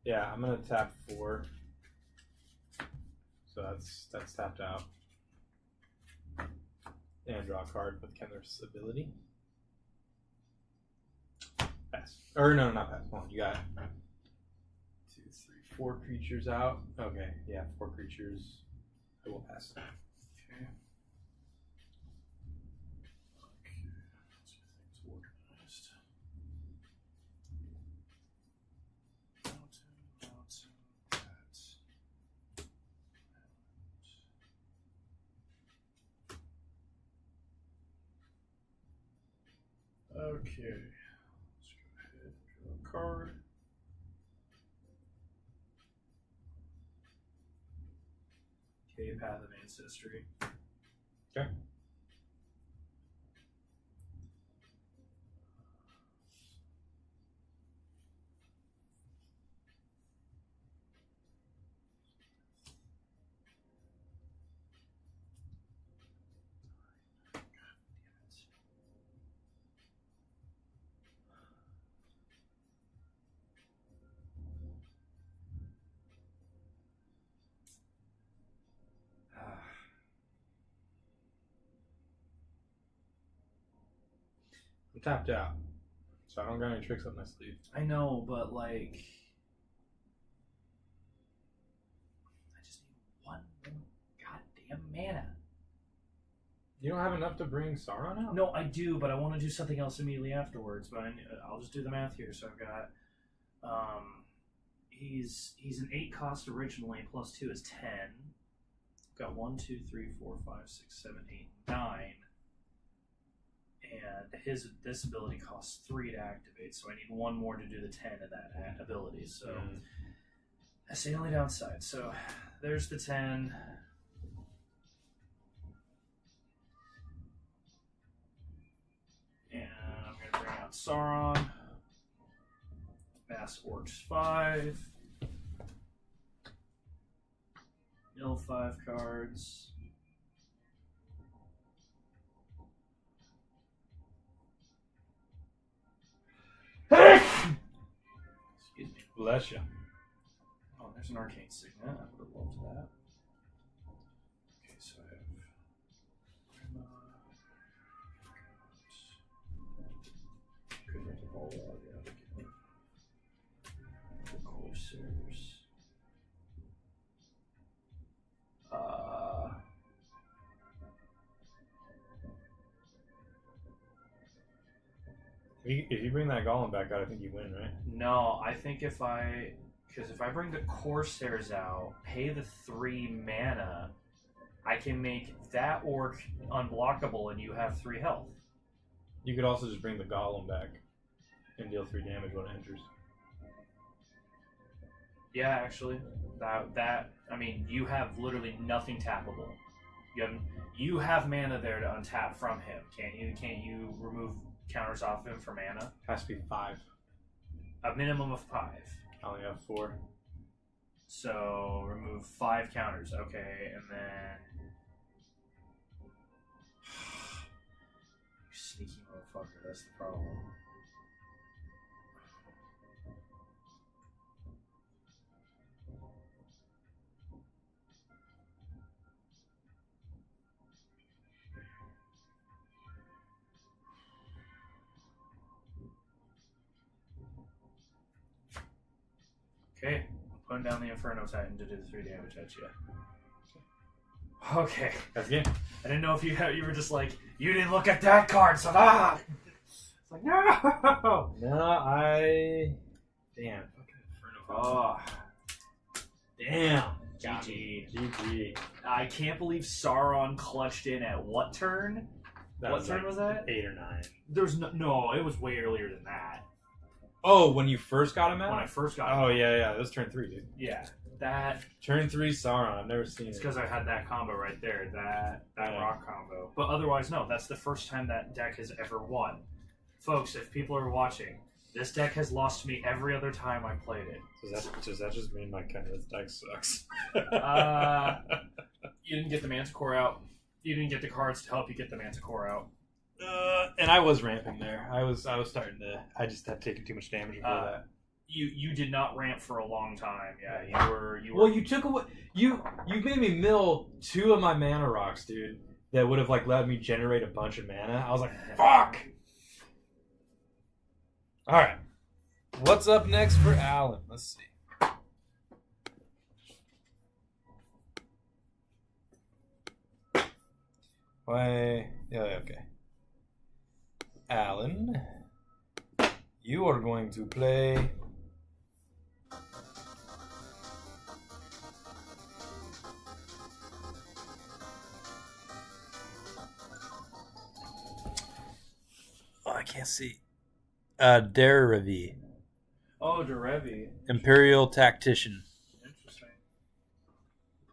Yeah, I'm gonna tap 4. So that's tapped out. And draw a card with Kenrith's ability. Pass. Or no, not pass. Hold on, you got 2, 3, 4 creatures out. Okay, yeah, 4 creatures. I will pass. Okay. Okay. Let's get things organized. Okay, let's go ahead and draw a card. Okay, Path of Ancestry. Okay. I'm tapped out, so I don't got any tricks up my sleeve. I know, but like, I just need 1 more goddamn mana. You don't have enough to bring Sauron out? No, I do, but I want to do something else immediately afterwards. But I'll just do the math here. So I've got, he's an 8 cost originally. +2 is 10. I've got 1, 2, 3, 4, 5, 6, 7, 8, 9. And this ability costs 3 to activate, so I need 1 more to do the 10 of that ability. So that's the only downside. So there's the 10. And I'm going to bring out Sauron. Mass Orcs 5. Mill 5 cards. Excuse me. Bless you. Oh, there's an Arcane Signet. I would have loved that. Okay, so I have Could have all yeah, If you bring that Golem back out, I think you win, right? No, I think if I bring the Corsairs out, pay the 3 mana, I can make that orc unblockable, and you have 3 health. You could also just bring the Golem back and deal 3 damage when it enters. Yeah, actually, that I mean, you have literally nothing tappable. You have mana there to untap from him. Can't you remove counters off him for mana? Has to be 5. A minimum of 5. I only have 4. So remove 5 counters. Okay, and then you sneaky motherfucker. That's the problem. Okay, putting down the Inferno Titan to do the 3 damage at you. Okay. That's the game. I didn't know if you were just like, you didn't look at that card, so It's like, no! No, Damn. Oh, Damn. GG. GG. I can't believe Sauron clutched in at what turn? What turn was that? 8 or 9. There's no, it was way earlier than that. Oh, when you first got him out? When I first got Oh, him. yeah. That was turn 3, dude. Yeah. That, Turn 3 Sauron. I've never seen it's it. because I had that combo right there, that Yeah. rock combo. But otherwise, no, that's the first time that deck has ever won. Folks, if people are watching, this deck has lost me every other time I played it. Does that just mean my Kenrith's deck sucks? You didn't get the Manticore out. You didn't get the cards to help you get the Manticore out. And I was ramping there. I was starting to. I just had taken too much damage before that. You did not ramp for a long time. Yeah, you were. Well, you took away. You made me mill 2 of my mana rocks, dude. That would have like let me generate a bunch of mana. I was like, fuck. All right. What's up next for Alan? Let's see. Why? Yeah, okay. Alan, you are going to play. Oh, I can't see. Derevi, Oh, Derevi. Imperial Tactician. Interesting.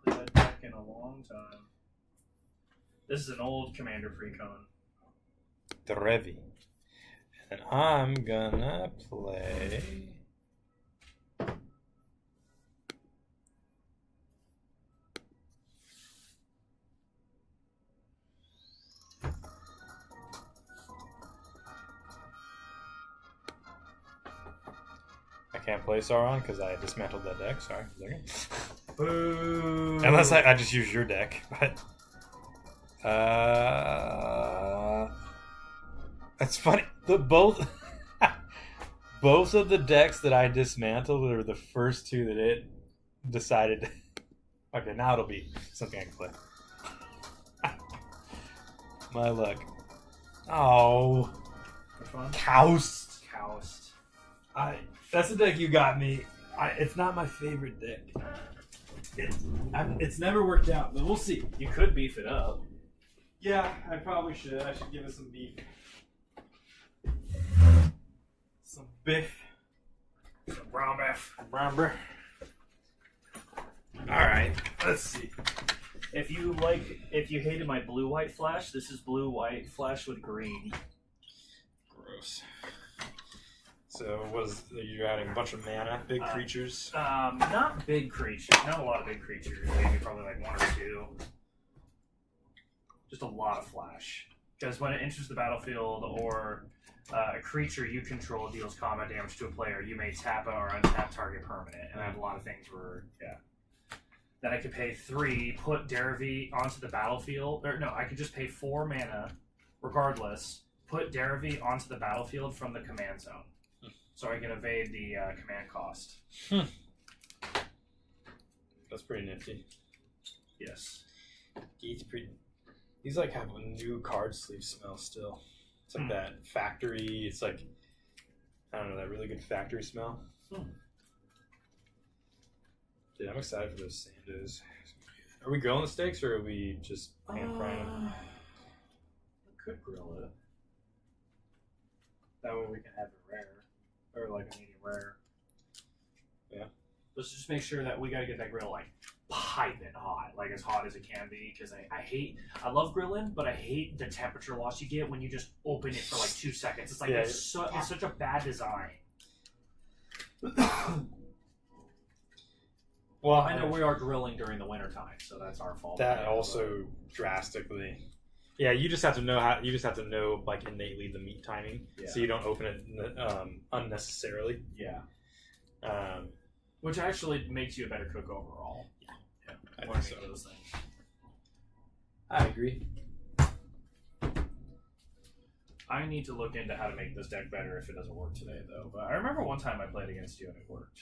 Played that deck in a long time. This is an old Commander Precon. Derevi. And I'm gonna play. I can't play Sauron because I dismantled that deck. Sorry. Boo! Unless I just use your deck, but that's funny. Both of the decks that I dismantled were the first 2 that it decided. Okay, now it'll be something I can play. My luck. Oh, Which one? Coust. Coust. That's the deck you got me. It's not my favorite deck. It's never worked out, but we'll see. You could beef it up. Yeah, I probably should. I should give it some beef. Some biff. Some brown beef. Remember? Alright, let's see. If you hated my blue-white flash, this is blue-white flash with green. Gross. So, you're adding a bunch of mana, big creatures? Not big creatures. Not a lot of big creatures. Maybe probably like 1 or 2. Just a lot of flash. Because when it enters the battlefield or a creature you control deals combat damage to a player, you may tap or untap target permanent. And I have a lot of things where, Then I could pay 3, put Derevi onto the battlefield. Or no, I could just pay 4 mana, regardless, put Derevi onto the battlefield from the command zone. So I can evade the command cost. That's pretty nifty. Yes. He's like have a new card sleeve smell still. It's like that factory. It's like, I don't know, that really good factory smell. Dude, I'm excited for those Sandos. Are we grilling the steaks or are we just pan frying them? I could grill it. That way we can have it rare. Or like a medium rare. Yeah. Let's just make sure that we gotta get that grill like piping hot. Like as hot as it can be. Because I love grilling, but I hate the temperature loss you get when you just open it for like 2 seconds. It's like it's such a bad design. Well, I know we are grilling during the wintertime, so that's our fault. That also drastically. Yeah, you just have to know like innately the meat timing, so you don't open it unnecessarily. Yeah. Which actually makes you a better cook overall. Yeah, I think so. Those things. I agree. I need to look into how to make this deck better if it doesn't work today, though. But I remember one time I played against you and it worked.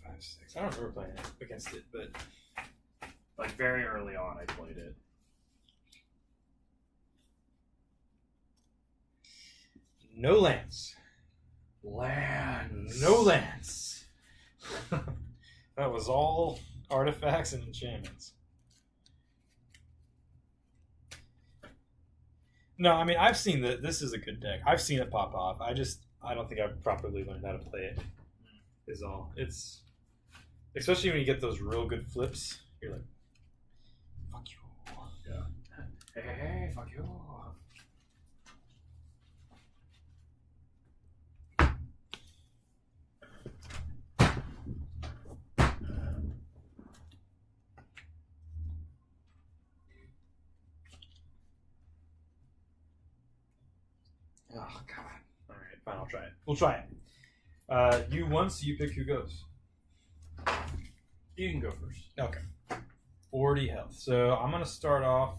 5, 6. I don't remember playing against it, but like very early on, I played it. No lands. No lands. That was all artifacts and enchantments. No, I mean I've seen that this is a good deck. I've seen it pop off. I don't think I've properly learned how to play it. Is all. It's especially when you get those real good flips. You're like, fuck you. Yeah. Hey, fuck you. Oh god. All right, fine. I'll try it. We'll try it. You once you pick who goes. You can go first. Okay. 40 health. So I'm gonna start off.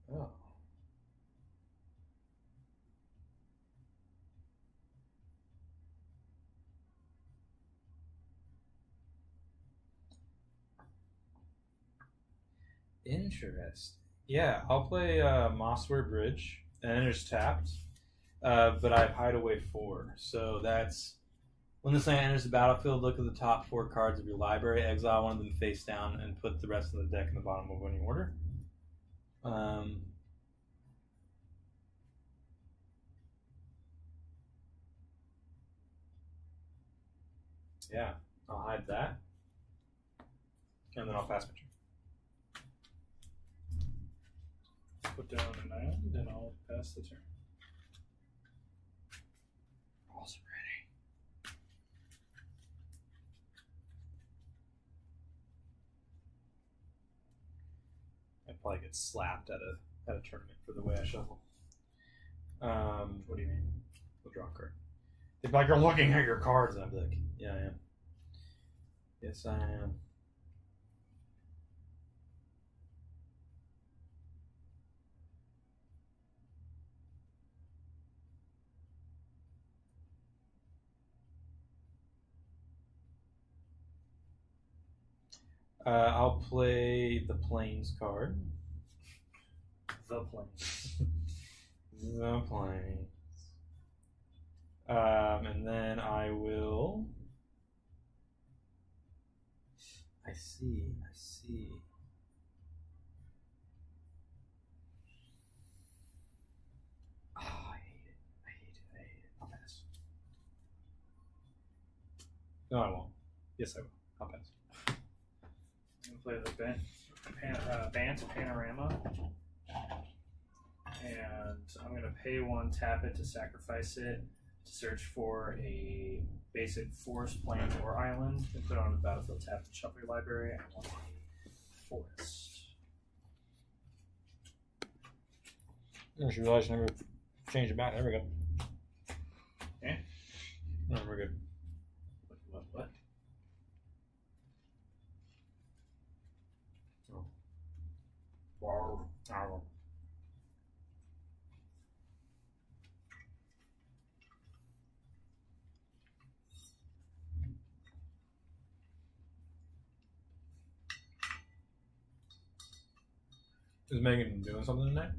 Oh. Interesting. Yeah, I'll play Mossware Bridge, and then it's tapped. But I have Hideaway 4, so that's when this land enters the battlefield. Look at the top 4 cards of your library, exile one of them face down, and put the rest of the deck in the bottom of winning order. Yeah, I'll hide that, and then I'll pass my turn. Put down an island, and I'll pass the turn. Also ready. I'd probably get slapped at a tournament for the way I shuffle. What do you mean? We'll draw a card. They'd be like, "You're looking at your cards," and I'd be like, "Yeah, I am. Yes, I am." I'll play the Plains card. The Plains. The Plains. And then I will. I see. Oh, I hate it. I'll pass. No, I won't. Yes, I will. I'll pass. I'm going to play the Bant Panorama. And I'm going to pay 1, tap it to sacrifice it, to search for a basic forest, plant, or island, and put it on the battlefield, tap to shuffle your library. I want a forest. I just realized I never changed it back. There we go. Okay. No, we're good. What? Oh. Wow. Is Megan doing something tonight?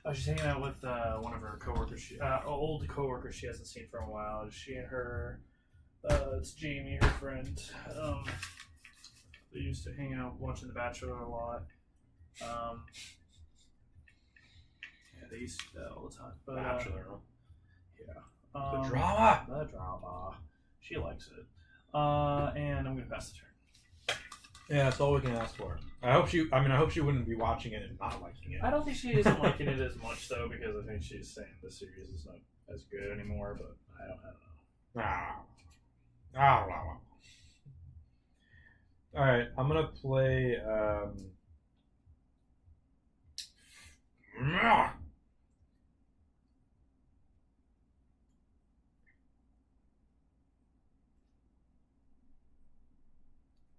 Oh, she's hanging out with one of her coworkers. Old coworkers she hasn't seen for a while. She and her, it's Jamie, her friend. They used to hang out watching The Bachelor a lot. Yeah, they used to do that all the time. But, Bachelor, huh? yeah. The drama. The drama. She likes it. And I'm gonna pass the turn. Yeah, that's all we can ask for. I hope she wouldn't be watching it and not liking it. I don't think she isn't liking it as much though, because I think she's saying the series is not as good anymore. But I don't know. All right, I'm gonna play.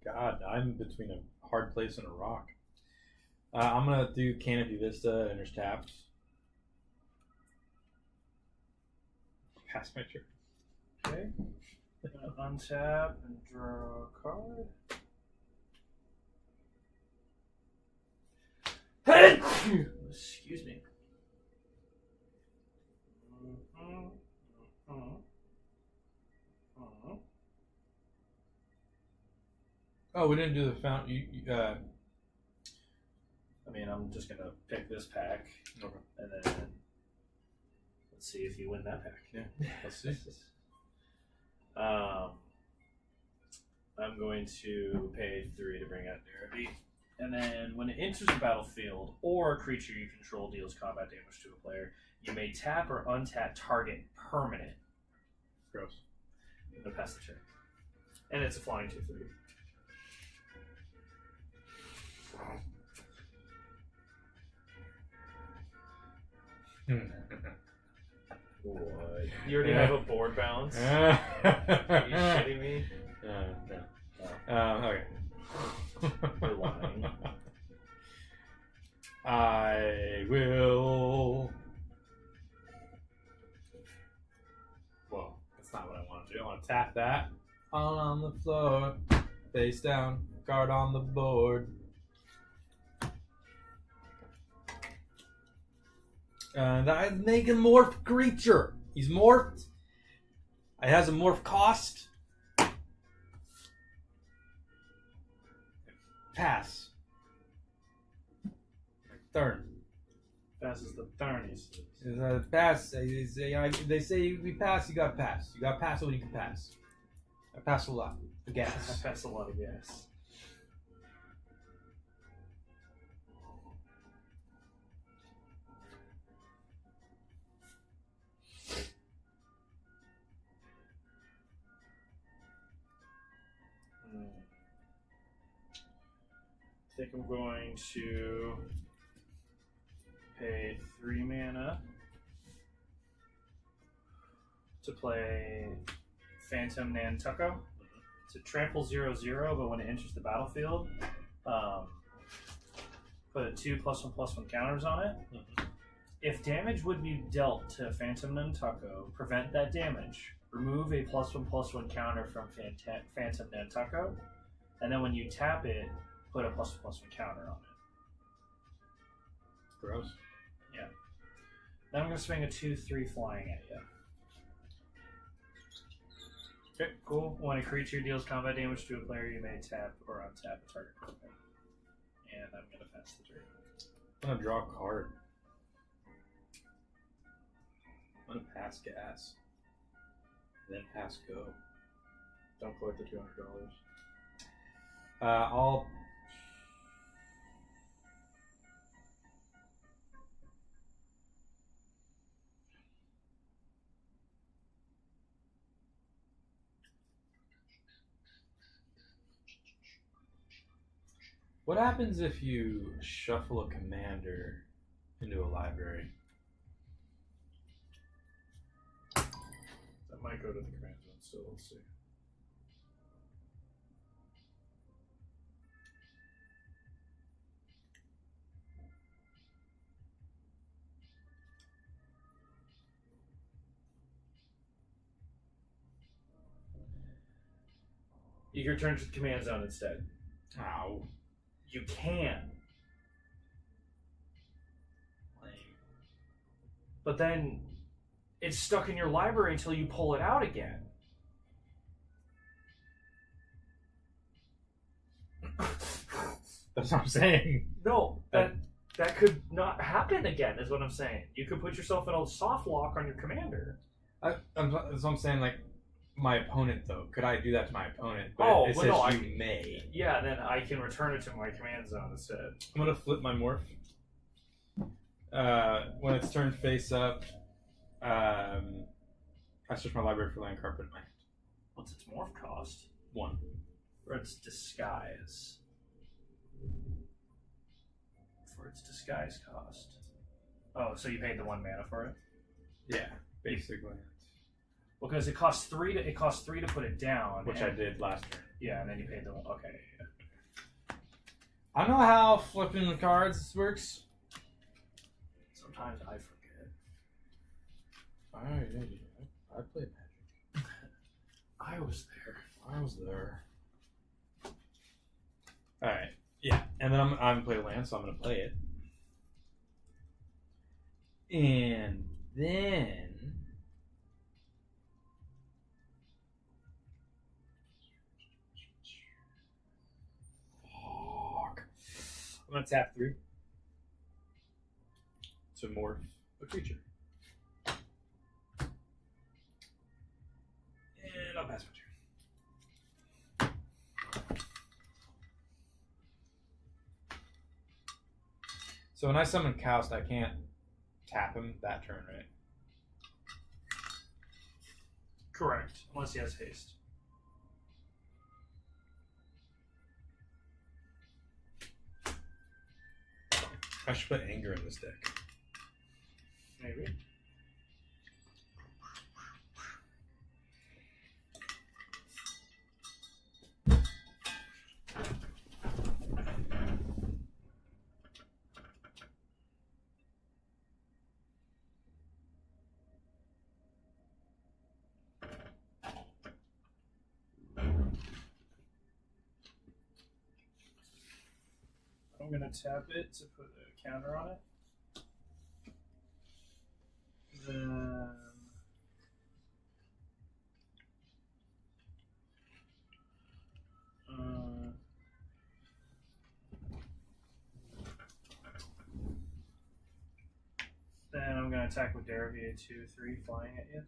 God, I'm between a hard place and a rock. I'm gonna do Canopy Vista, enters tapped. Pass my turn. Okay. Gonna untap and draw a card. Excuse me. Oh, we didn't do the fountain. I mean, I'm just gonna pick this pack, Okay. and then let's see if you win that pack. Yeah, let's see. I'm going to pay 3 to bring out Derby, and then when it enters the battlefield or a creature you control deals combat damage to a player, you may tap or untap target permanent. Gross. I'm gonna pass the turn, and it's a flying 2/3. What? You already have a board balance? Are you shitting me? No. Okay. You're lying. I will. Well, that's not what I want to do. I want to tap that. All on the floor, face down, card on the board. And I make a morph creature. He's morphed. It has a morph cost. Pass. Turn. Passes the turn, he says. Pass. They say we pass. You got to pass. You got to pass what you can pass. I pass a lot. The gas. I pass a lot of gas. I think I'm going to pay 3 mana to play Phantom Nantucket. It's a trample 0/0, but when it enters the battlefield, put 2+1/+1 counters on it. If damage would be dealt to Phantom Nantucket, prevent that damage. Remove a +1/+1 counter from Phantom Nantucket, and then when you tap it, put a +1/+1 counter on it. Gross. Yeah. Then I'm going to swing a 2/3 flying at you. Okay. Cool. When a creature deals combat damage to a player, you may tap or untap a target card. And I'm going to pass the turn. I'm going to draw a card. I'm going to pass gas. Then pass go. Don't collect the $200. I'll. What happens if you shuffle a commander into a library? That might go to the command zone still. Let's see. You can return to the command zone instead. Ow. You can. but then it's stuck in your library until you pull it out again. That's what I'm saying. No, that could not happen again, is what I'm saying. You could put yourself in a soft lock on your commander. That's what I'm saying. Like my opponent, though, could I do that to my opponent? But Oh, it well, says no, you may. Yeah, then I can return it to my command zone instead. I'm gonna flip my morph. When it's turned face up, I search my library for land carpet in my hand. What's its morph cost? 1. For its disguise. For its disguise cost. Oh, so you paid the 1 mana for it? Yeah, basically. Because it costs 3 to put it down. Which I did last turn. Yeah, and then you paid the 1. Okay. I know how flipping the cards works. Sometimes I forget. I played Magic. I was there. I was there. Alright. Yeah. And then I'm gonna play land, so I'm gonna play it. And then I'm gonna tap 3 to morph a creature. And I'll pass my turn. So when I summon Koust, I can't tap him that turn, right? Correct. Unless he has haste. I should put anger in this deck. Maybe. I'm gonna tap it to put a counter on it. Then I'm gonna attack with Deravia 2/3 flying at you.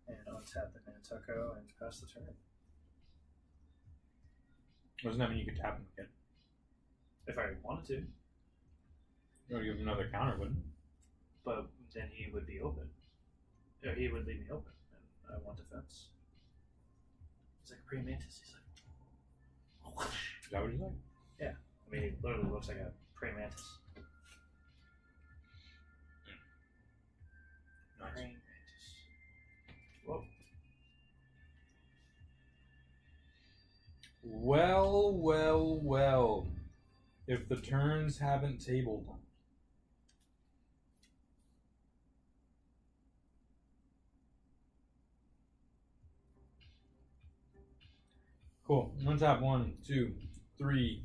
And untap the Nantucko and pass the turn. Doesn't that mean you could tap him again? If I wanted to. You want to give him another counter, wouldn't you? But then he would be open. Or he would leave me open, and I want defense. He's like a praying mantis. He's like, Is that what he's like? yeah. I mean, he literally looks like a praying mantis. Nice. Praying mantis. Whoa. Well, well, well. If the turns haven't tabled. Cool. I'm gonna tap 1, 2, 3,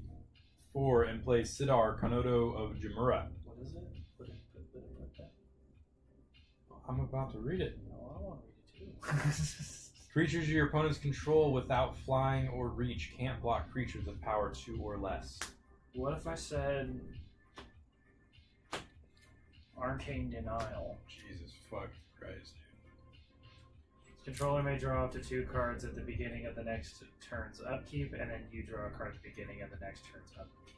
4, and play Sidar, Kanoto of Jamura. What is it? Put that. I'm about to read it. No, I want to read it too. Creatures your opponents control without flying or reach can't block creatures of power 2 or less. What if I said Arcane Denial? Jesus fuck Christ. Controller may draw up to 2 cards at the beginning of the next turn's upkeep, and then you draw a card at the beginning of the next turn's upkeep.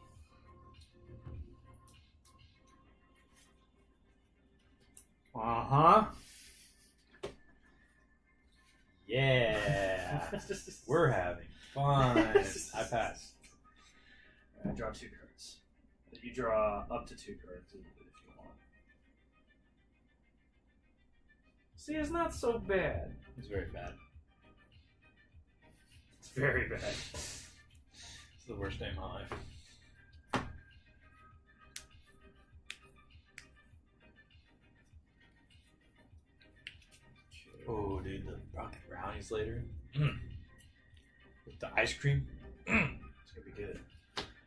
Uh-huh. Yeah. We're having fun. I pass. I draw 2 cards. You draw up to 2 cards if you want. See, it's not so bad. It's very bad. It's very bad. It's the worst day of my life. Oh, dude, the rocket brownies later. With the ice cream. It's gonna be good.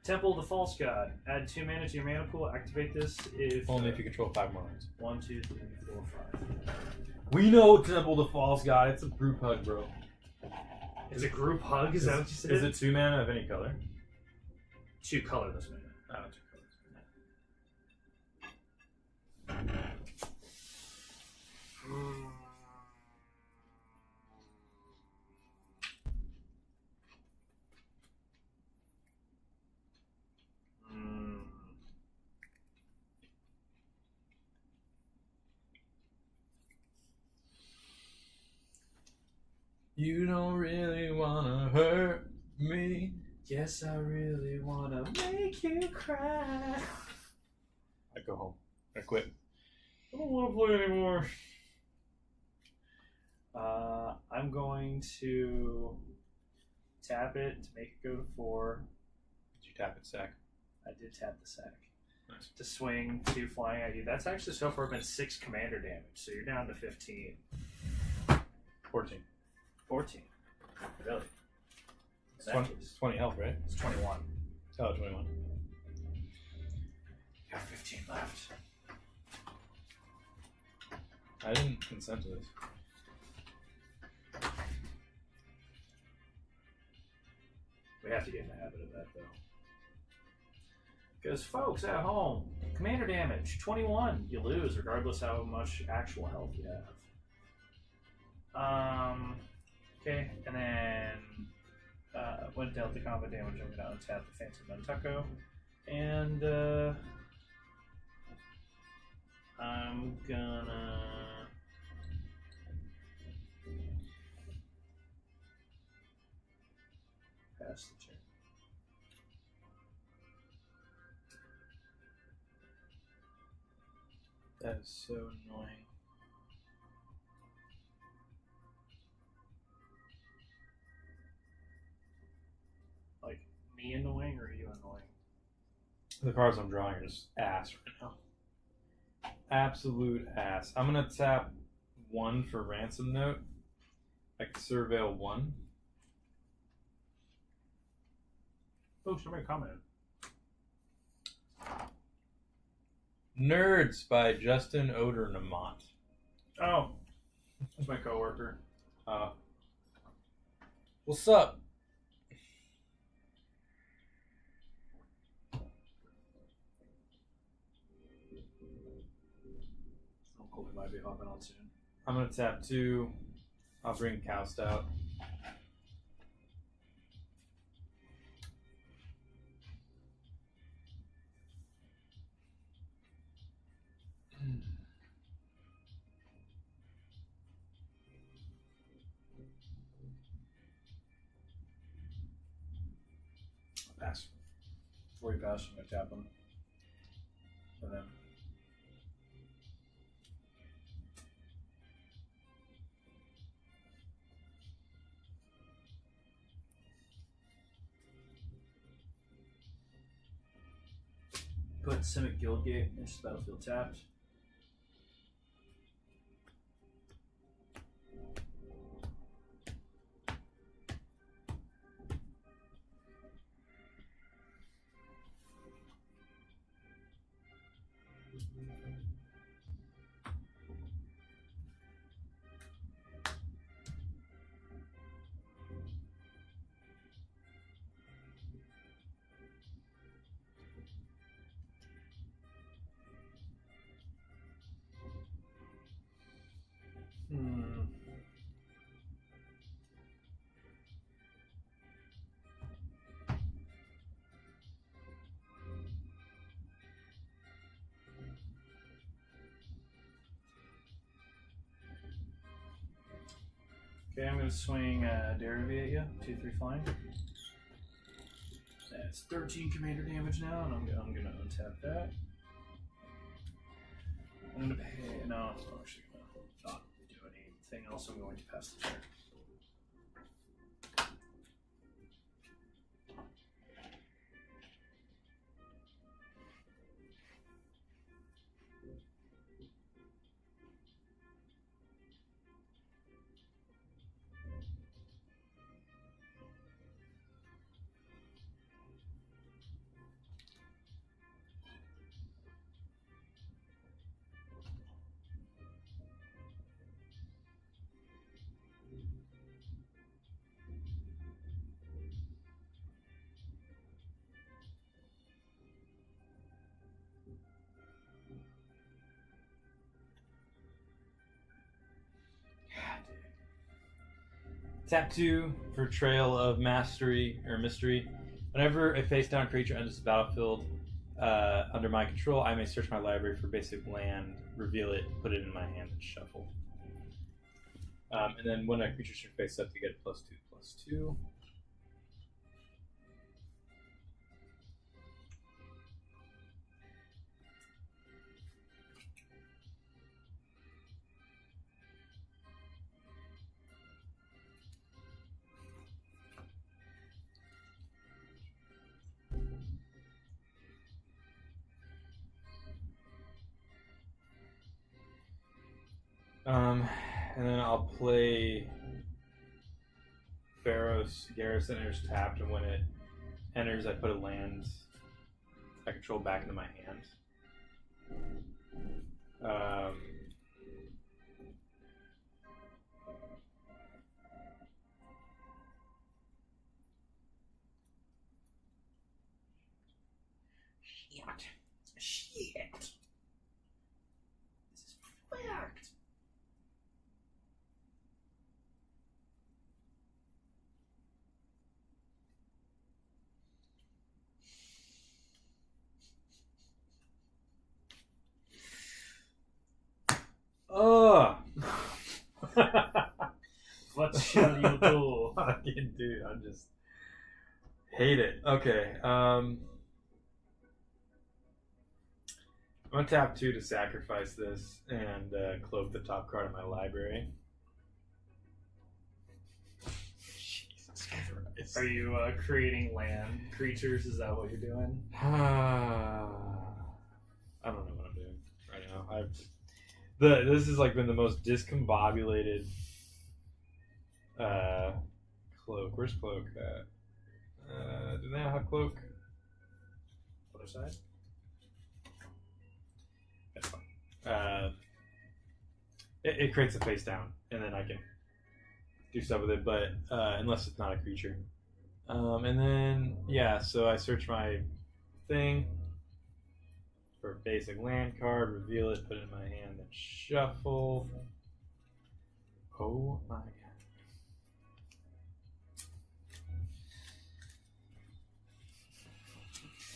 Temple of the False God. Add 2 mana to your mana pool. Activate this if Only if you control 5 more lands. 1, 2, 3, 4, 5. We know Temple the False God. It's a group hug, bro. It's a group hug. Is that what you said? Is it 2 mana of any color? 2 colorless mana. Oh, 2 colors. You don't really wanna hurt me. Yes, I really wanna make you cry. I go home. I quit. I don't want to play anymore. I'm going to tap it to make it go to 4. Did you tap it, sack? I did tap the sack. Nice. To swing 2 flying at you. That's actually so far been 6 commander damage, so you're down to 15. 14. 14. Really? It's 20, 20 health, right? It's 21. Oh, 21. Got 15 left. I didn't consent to this. We have to get in the habit of that, though. Because, folks at home, commander damage, 21. You lose, regardless how much actual health you have. Okay, and then when dealt the combat damage, I'm going to untap the Phantom Nantucko. And I'm gonna pass the turn. That is so annoying. Like, me annoying or you annoying? The cards I'm drawing are just ass right now. Absolute ass. I'm gonna tap 1 for Ransom Note. I can Surveil 1. Oh, somebody commented. Nerds by Justin Odernamont. Oh, that's my coworker. What's up? Uncle might be hopping on soon. I'm gonna tap 2. I'll bring Coust out. Pass. Before you pass, I'm going to tap him. And then. Put Simic Guildgate into the battlefield tapped. Okay, I'm going to swing Derivy at you. 2-3 flying. That's 13 commander damage now, and I'm going to untap that. I'm going to pay. No, I'm actually going to not do anything else. I'm going to pass the turn. Tap 2 for Trail of Mastery or Mystery. Whenever a face-down creature enters the battlefield under my control, I may search my library for basic land, reveal it, put it in my hand, and shuffle. And then when a creature should face up, you get +2/+2. And then I'll play Pharaoh's Garrison enters tapped, and when it enters, I put a land I control back into my hand. Shit. This is fucked. Oh! What shall you do? Fucking dude, I just hate it. Okay, I'm gonna tap 2 to sacrifice this and cloak the top card of my library. Jesus Christ. Are you creating land creatures? Is that what you're doing? I don't know what I'm doing right now. This has like been the most discombobulated cloak. Where's cloak at? Do they not have cloak? Other side? That's fine. It creates a face down, and then I can do stuff with it, but unless it's not a creature. And then, yeah, so I search my thing for a basic land card, reveal it, put it in my hand, then shuffle. Oh my god.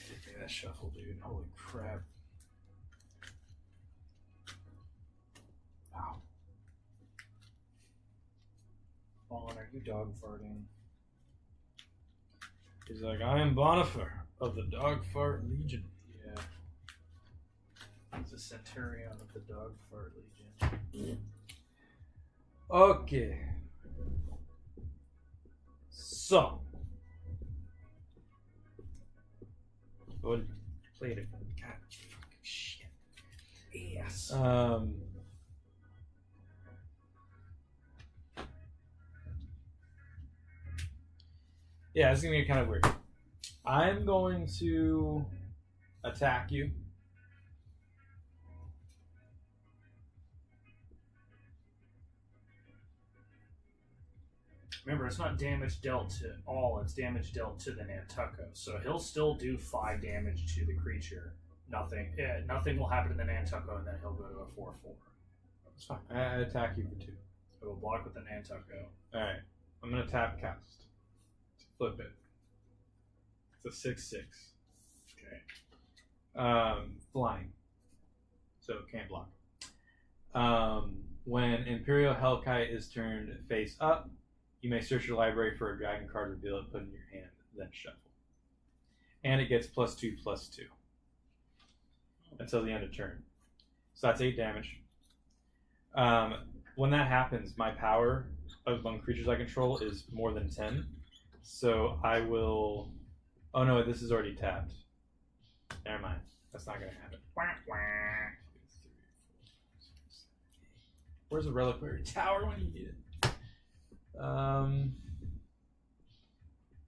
Give me that shuffle, dude. Holy crap. Wow. Vaughn, are you dog farting? He's like, I am Bonifer of the Dog Fart Legion. Yeah. He's a centurion of the dog fart legion. Okay. So. Well, played it. God, fucking shit. Yes. Yeah, it's gonna get kind of weird. I'm going to attack you. Remember, it's not damage dealt to all, it's damage dealt to the Nantucket. So he'll still do 5 damage to the creature. Nothing will happen to the Nantucket, and then he'll go to a 4/4. It's fine. I attack you for 2. So we'll block with the Nantucket. Alright. I'm gonna tap cast. Flip it. It's a 6/6. Okay. Flying. So it can't block. When Imperial Hellkite is turned face up, you may search your library for a dragon card, reveal it, put it in your hand, then shuffle. And it gets +2/+2 until the end of turn. So that's 8 damage. When that happens, my power among creatures I control is more than 10. So I will... Oh no, this is already tapped. Never mind. That's not going to happen. Where's the reliquary tower when you need it?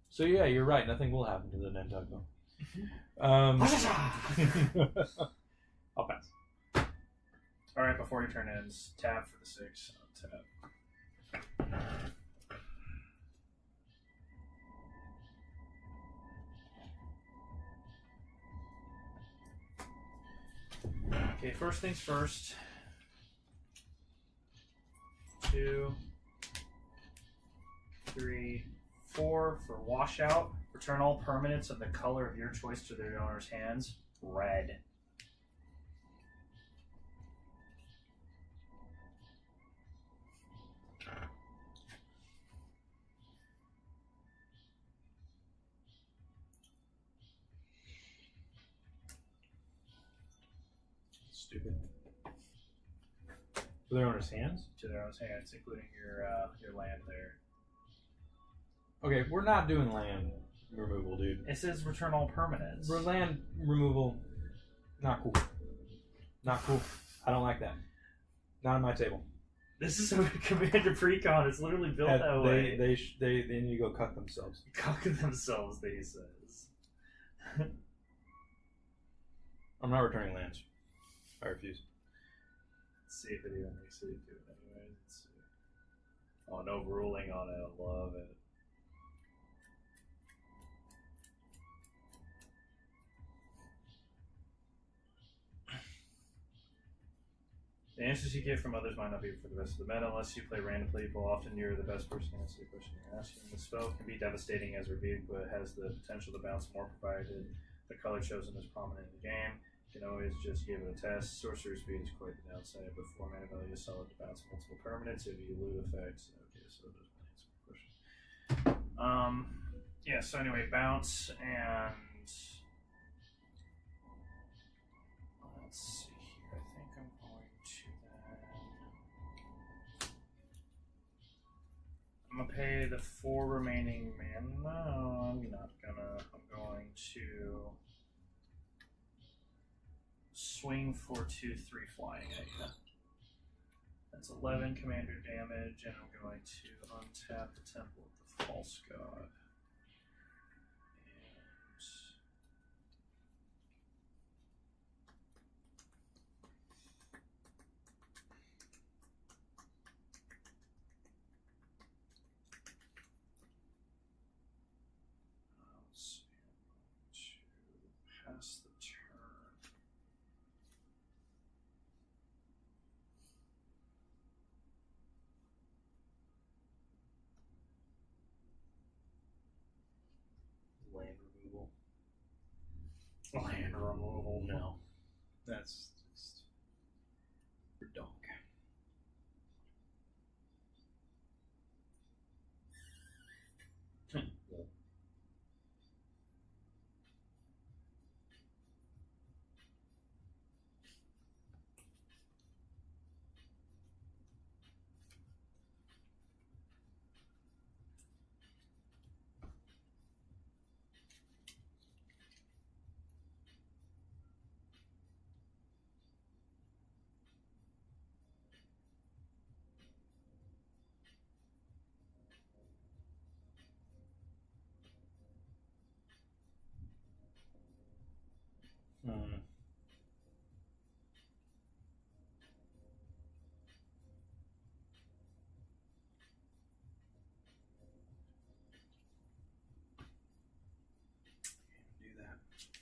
So yeah, you're right. Nothing will happen to the Nantucket. I'll pass. Alright, before your turn ends, tap for the 6. Tap. Okay, first things first. 2, 3, 4 for washout. Return all permanents of the color of your choice to their owner's hands. Red. Stupid. For their owner's hands? To their owner's hands, including your land there. Okay, we're not doing land removal, dude. It says return all permanents. Land removal, not cool. Not cool. I don't like that. Not on my table. This is a Commander Precon. It's literally built that way. They need to go cut themselves. Cock themselves, he says. I'm not returning lands. I refuse. Let's see if it even makes it do it anyway. Let's see. Oh, no ruling on it. I love it. The answers you get from others might not be for the rest of the meta unless you play random people. Often you're the best person to answer the question you're asking. The spell can be devastating as reviewed, but has the potential to bounce more provided the color chosen is prominent in the game. You can always just give it a test. Sorcerer speed is quite the downside, but 4 mana value is solid to bounce multiple permanents if you loot effects. Okay, so there's my answer question. Yeah, so anyway, bounce and let's see here. I think I'm going to then I'm gonna pay the 4 remaining mana. No, I'm not gonna. I'm going to swing for 2/3 flying at you. That's 11 commander damage, and I'm going to untap the Temple of the False God. Pass the turn. Land removal. Land removal. No. That's just redonk.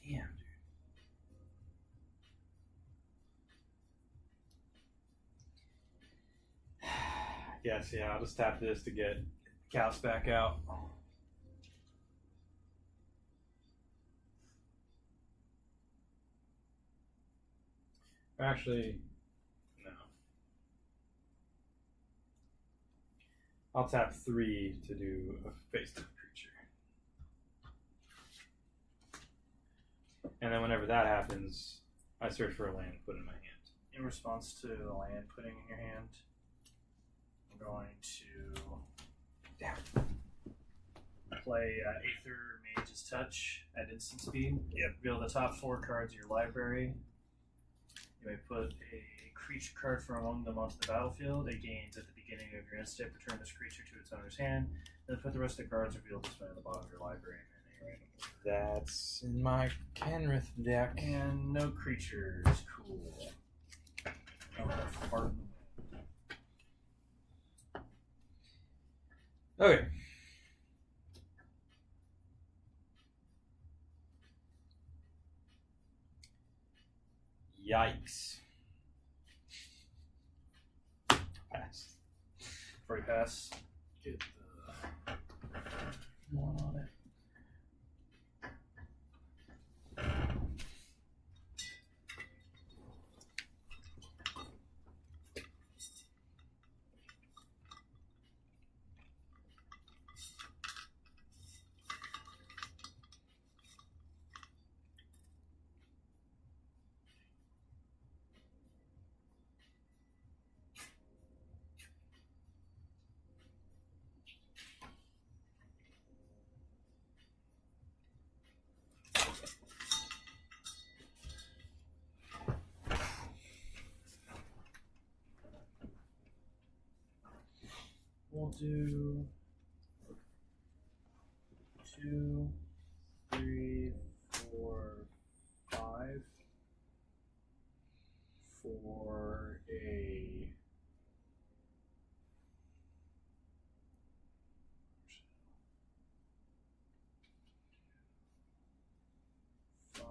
Damn, dude. Yes, yeah, I'll just tap this to get Caps back out. Actually, no. I'll tap 3 to do a face-down creature. And then whenever that happens, I search for a land and put it in my hand. In response to the land putting in your hand, I'm going to play Aether Mage's Touch at instant speed. Reveal the top 4 cards of your library. You may put a creature card from among them onto the battlefield. It gains at the beginning of your end step. Return this creature to its owner's hand. Then put the rest of the cards revealed this way at the bottom of your library. That's in my Kenrith deck. And no creatures. Cool. Oh, fart. Okay. Yikes. Pass. Before you pass, get one on it. We'll do 2, 3, 4, 5 for a 5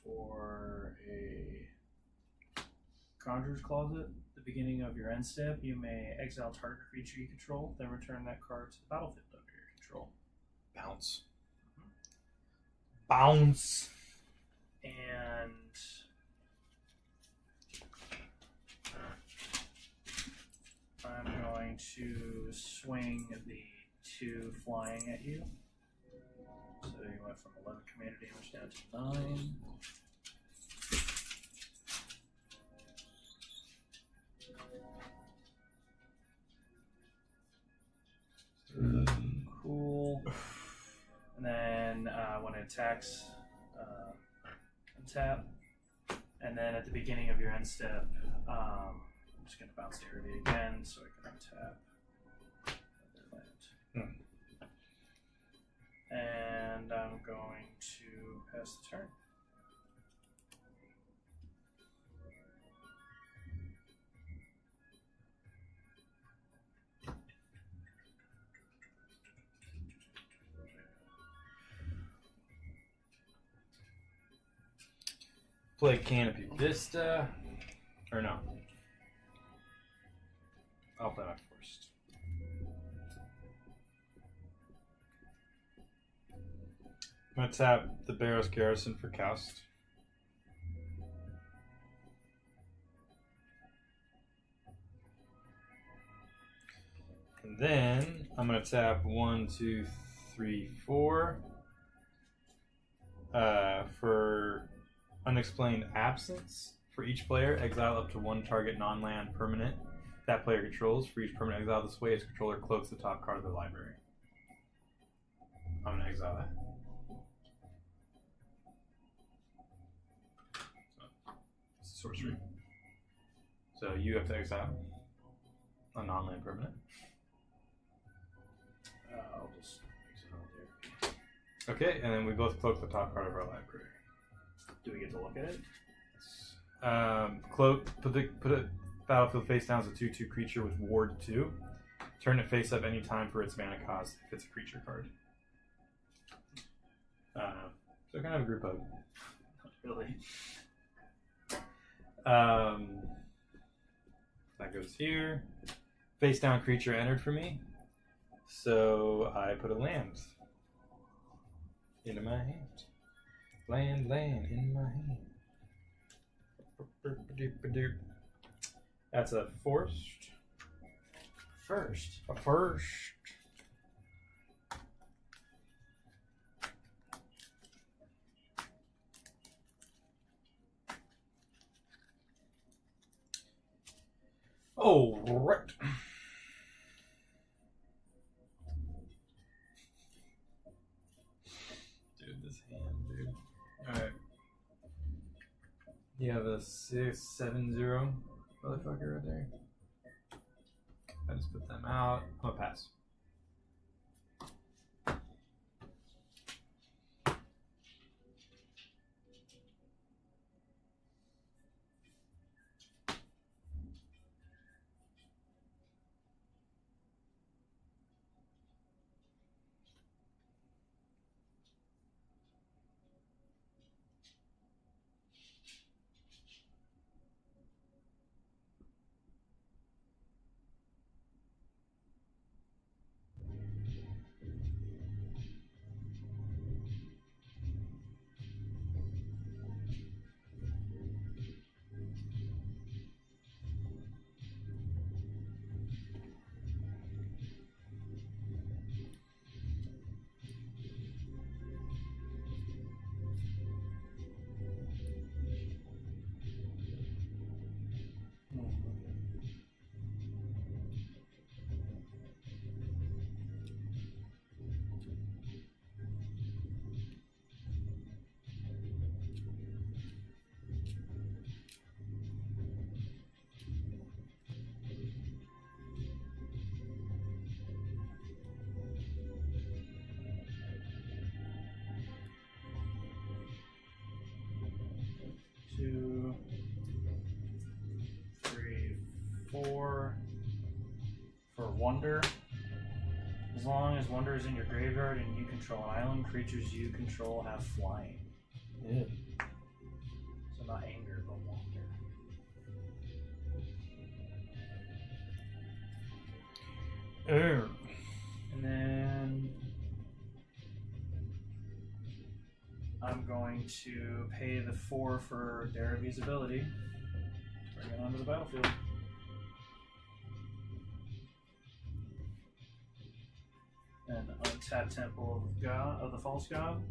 for a Conjurer's Closet. The beginning of your end step, you may exile target creature you control, then return that card to the battlefield under your control. Bounce. Bounce. And I'm going to swing the 2 flying at you. So you went from 11 commander damage down to 9. Cool. And then when it attacks, untap. And then at the beginning of your end step, I'm just going to bounce Derivate again so I can untap their land. And I'm going to pass the turn. Play Canopy Vista. Or no. I'll play that first. I'm going to tap the Barrows Garrison for cast. And then I'm going to tap 1, 2, 3, 4 for Unexplained Absence. For each player, exile up to 1 target non-land permanent that player controls. For each permanent exile this way, its controller cloaks the top card of the library. I'm going to exile that. It's a sorcery. So you have to exile a non-land permanent. I'll just exile there. Okay, and then we both cloak the top card of our library. Do we get to look at it? Cloak. Put it battlefield face down as a 2/2 creature with Ward 2. Turn it face up any time for its mana cost if it's a creature card. So kind of a group hug. Not really. That goes here. Face down creature entered for me. So I put a land into my hand. Land in my hand. That's a forced. A first. Oh, right. Dude, this hand, dude. Alright. You have a 6/7/0 motherfucker right there. I just put them out. I'm gonna pass. Wonder. As long as Wonder is in your graveyard and you control an island, creatures you control have flying. Yeah. So not Anger, but Wonder. And then I'm going to pay the 4 for Daravi's ability. Bring it onto the battlefield. And untap Temple of God of the False God.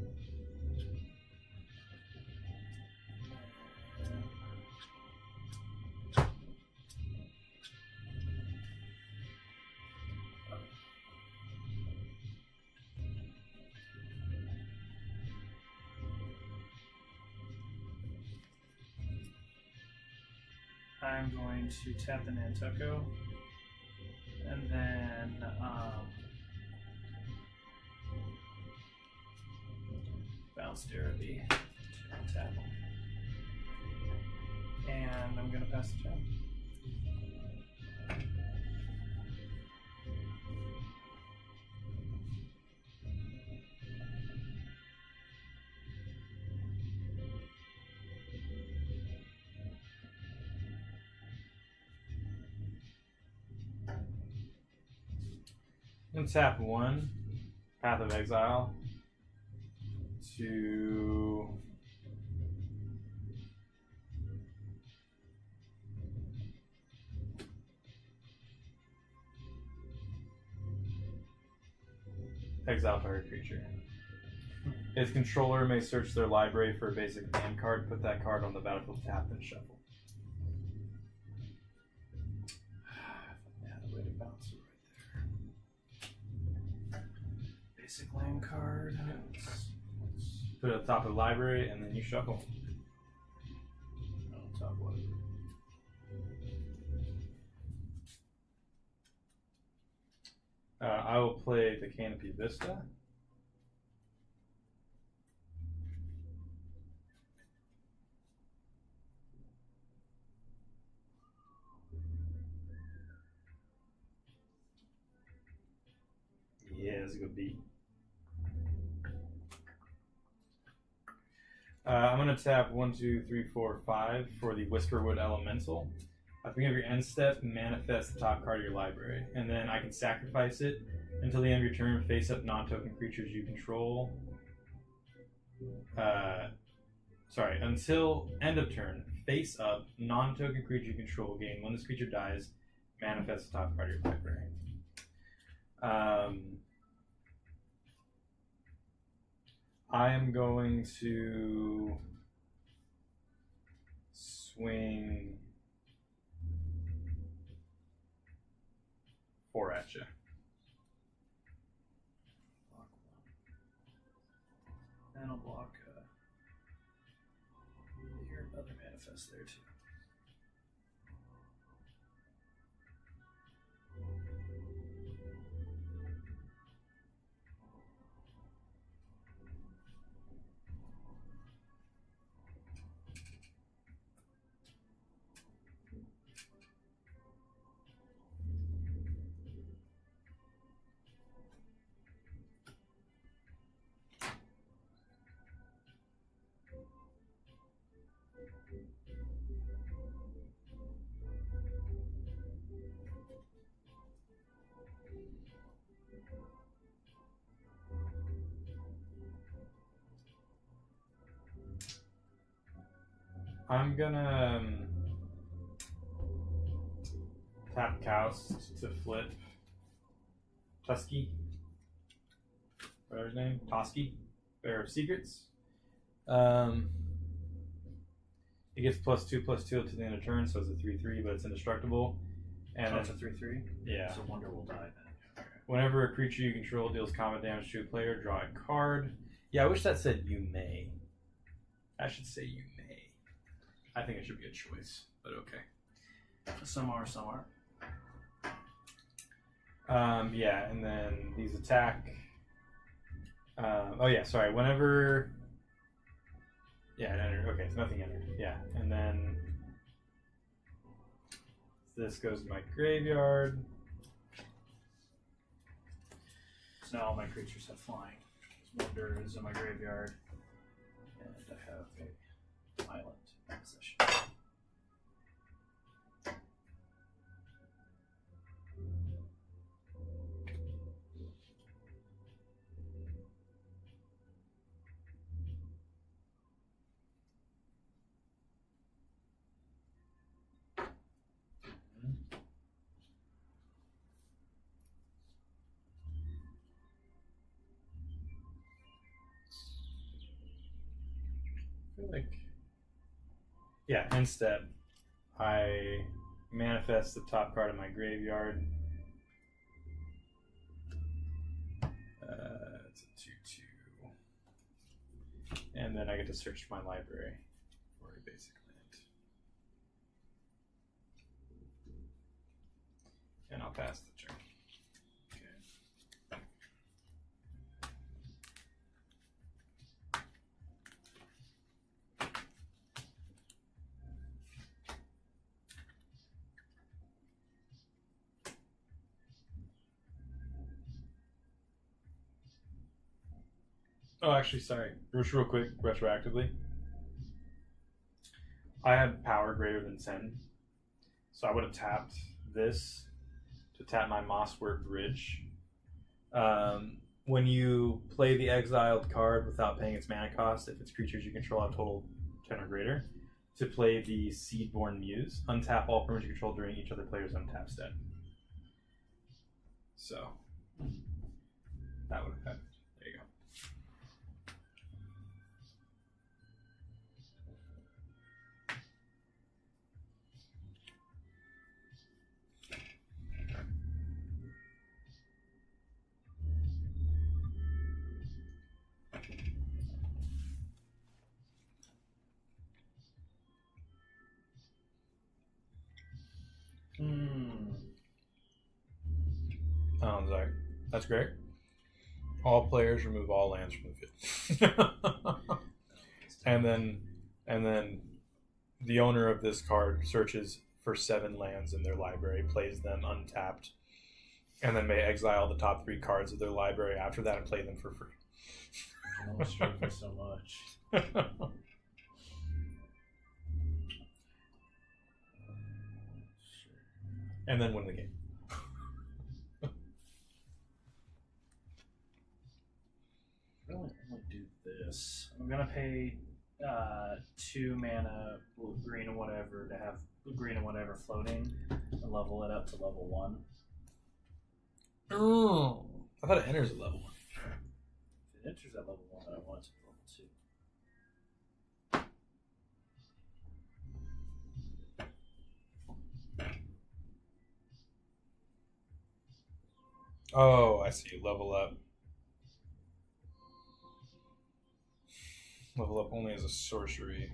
I'm going to tap the Nantucket, and then bounce Daravi to untap him. And I'm going to pass the turn. I'm gonna tap 1, Path of Exile, to exile target creature. Its controller may search their library for a basic hand card, put that card on the battlefield tapped and shuffle. Yeah, the way to bounce it right there. Basic land card. Put it at the top of the library and then you shuffle. On top of whatever. I will play the Canopy Vista. Yeah, that's a good beat. I'm going to tap 1, 2, 3, 4, 5 for the Whisperwood Elemental. At the beginning of your end step, manifest the top card of your library. And then I can sacrifice it until the end of your turn, face up non-token creatures you control. Until end of turn, face up non-token creature you control game. When this creature dies, manifest the top card of your library. I am going to swing 4 at you. Block 1. And I'll block your other manifest there too. I'm gonna tap Cows to flip Tusky. Whatever his name? Tosky? Bearer of Secrets. It gets +2/+2 to the end of turn, so it's a 3/3, but it's indestructible. And That's a 3/3? yeah. So Wonder will die then. Okay. Whenever a creature you control deals combat damage to a player, draw a card. Yeah, I wish that said you may. I should say you may. I think it should be a choice, but okay. Some are. Yeah, and then these attack. Whenever. Yeah, it entered. Okay, so nothing entered. Yeah, and then this goes to my graveyard. So now all my creatures have flying. Wonder is in my graveyard, and I have a island in possession. I feel like, yeah, end step. I manifest the top card of my graveyard. It's a 2/2, and then I get to search my library for a basic land, and I'll pass the turn. Okay. Oh, actually, sorry. Just real quick, retroactively. I had power greater than 10, so I would have tapped this to tap my Mosswort Bridge. When you play the exiled card without paying its mana cost, if its creatures you control have total 10 or greater, to play the Seedborn Muse, untap all permanents you control during each other player's untap step. So, that would have happened. There you go. Zach. That's great. All players remove all lands from the field. and then the owner of this card searches for 7 lands in their library, plays them untapped, and then may exile the top 3 cards of their library after that and play them for free. I was drinking so much. And then win the game. I'm gonna do this. I'm gonna pay 2 mana green and whatever to have green and whatever floating and level it up to level 1. Oh, I thought it enters at level 1. If it enters at level 1, then I want it to be level 2. Oh, I see. Level up. Level up only as a sorcery.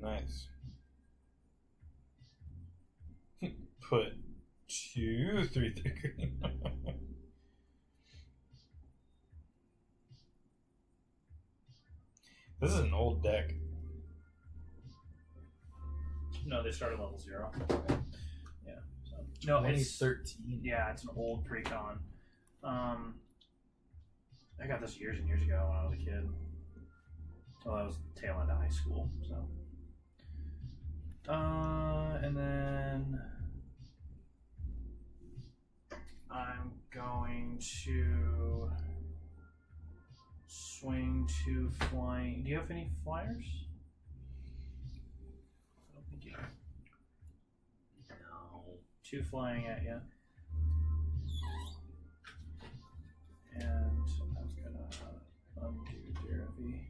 Nice. Put 2, 3 green. This is an old deck. No, they start at level 0. Yeah. So. No, it's 13. Yeah, it's an old precon. I got this years and years ago when I was a kid. Well, I was tail end of high school, so. And then I'm going to swing 2 flying. Do you have any flyers? I don't think you do. No. 2 flying at you. And I'm gonna undo Derivi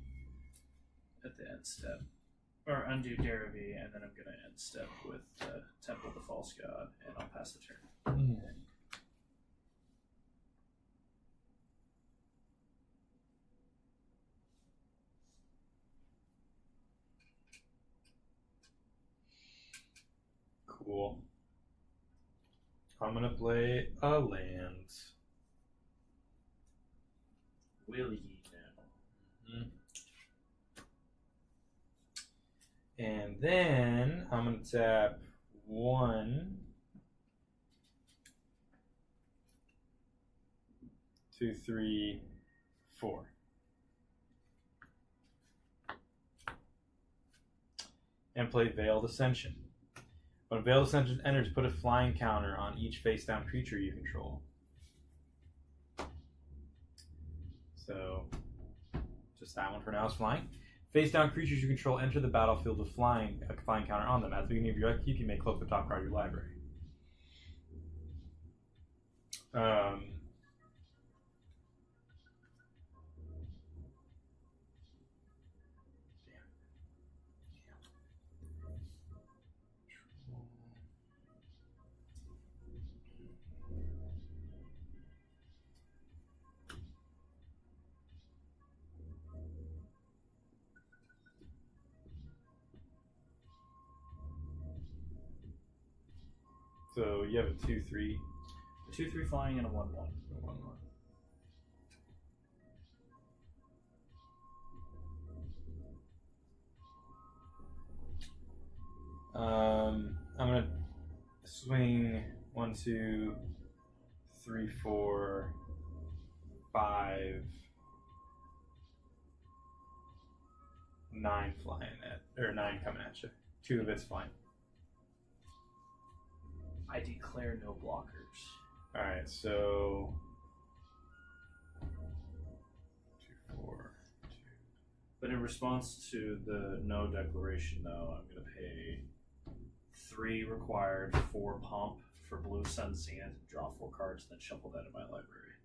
at the end step. Or undo Derivi, and then I'm gonna end step with Temple of the False God, and I'll pass the turn. Cool. I'm gonna play a land. Will ye now? And then I'm gonna tap 1 2, 3, 4. And play Veiled Ascension. When Veiled Ascension enters, put a flying counter on each face-down creature you control. So, just that one for now is flying. Face-down creatures you control enter the battlefield with a flying counter on them. At the beginning of your upkeep, you may cloak the top card of your library. So you have a 2/3. 2/3 flying and a 1/1. 1/1. I'm gonna swing 1, 2, 3, 4, 5, 9 flying at, or 9 coming at you. 2 of it's flying. I declare no blockers. Alright, so 2, 4, 2. But in response to the no declaration, though, I'm going to pay 3 required, 4 pump for Blue Sun Zenith, draw 4 cards, and then shuffle that in my library.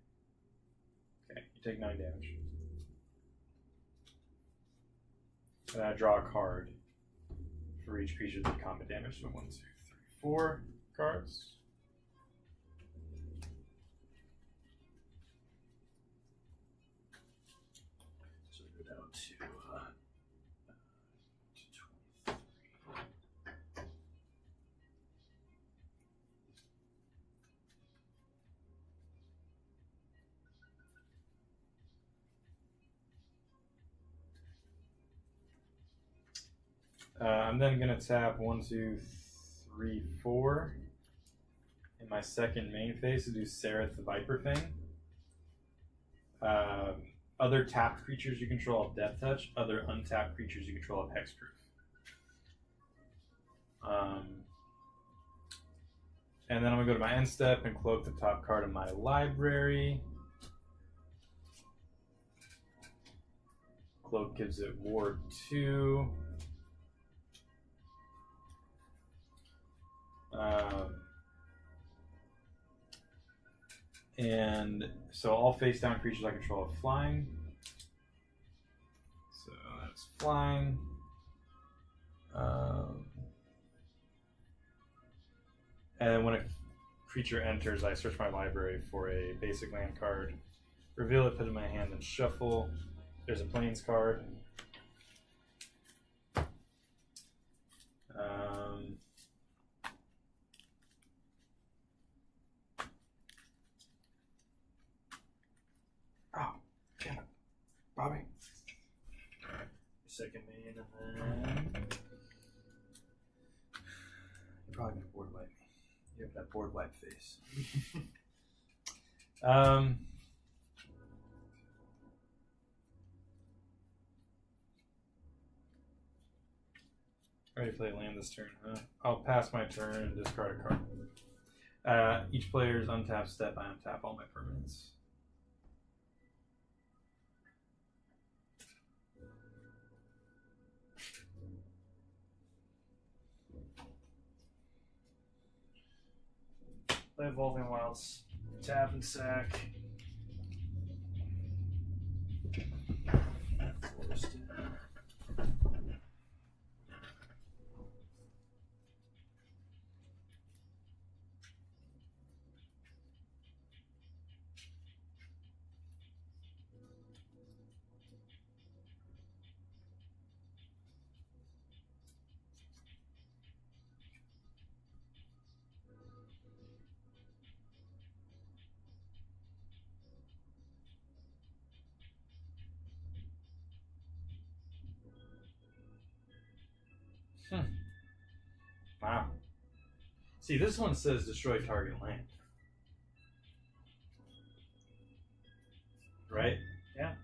Okay, you take 9 damage. And I draw a card for each creature that combat damage. So 1, 2, 3, 4 cards. So we go down to 23. I'm then going to tap 1, 2, 3, 4 in my second main phase to do Sereth the Viper thing. Other tapped creatures you control have Death Touch. Other untapped creatures you control have Hexproof. And then I'm going to go to my end step and cloak the top card of my library. Cloak gives it Ward 2. And so all face down creatures I control have flying. So that's flying. And when a creature enters, I search my library for a basic land card, reveal it, put it in my hand, and shuffle. There's a Plains card. Oh, damn it. Bobby. Second main, and then You're probably gonna board wipe me. You have that board wipe face. Ready to play land this turn, huh? I'll pass my turn and discard a card. Each player's untap step, I untap all my permanents. Play Evolving Wilds. Tap and sack. Wow. See, this one says destroy target land. right? Yeah.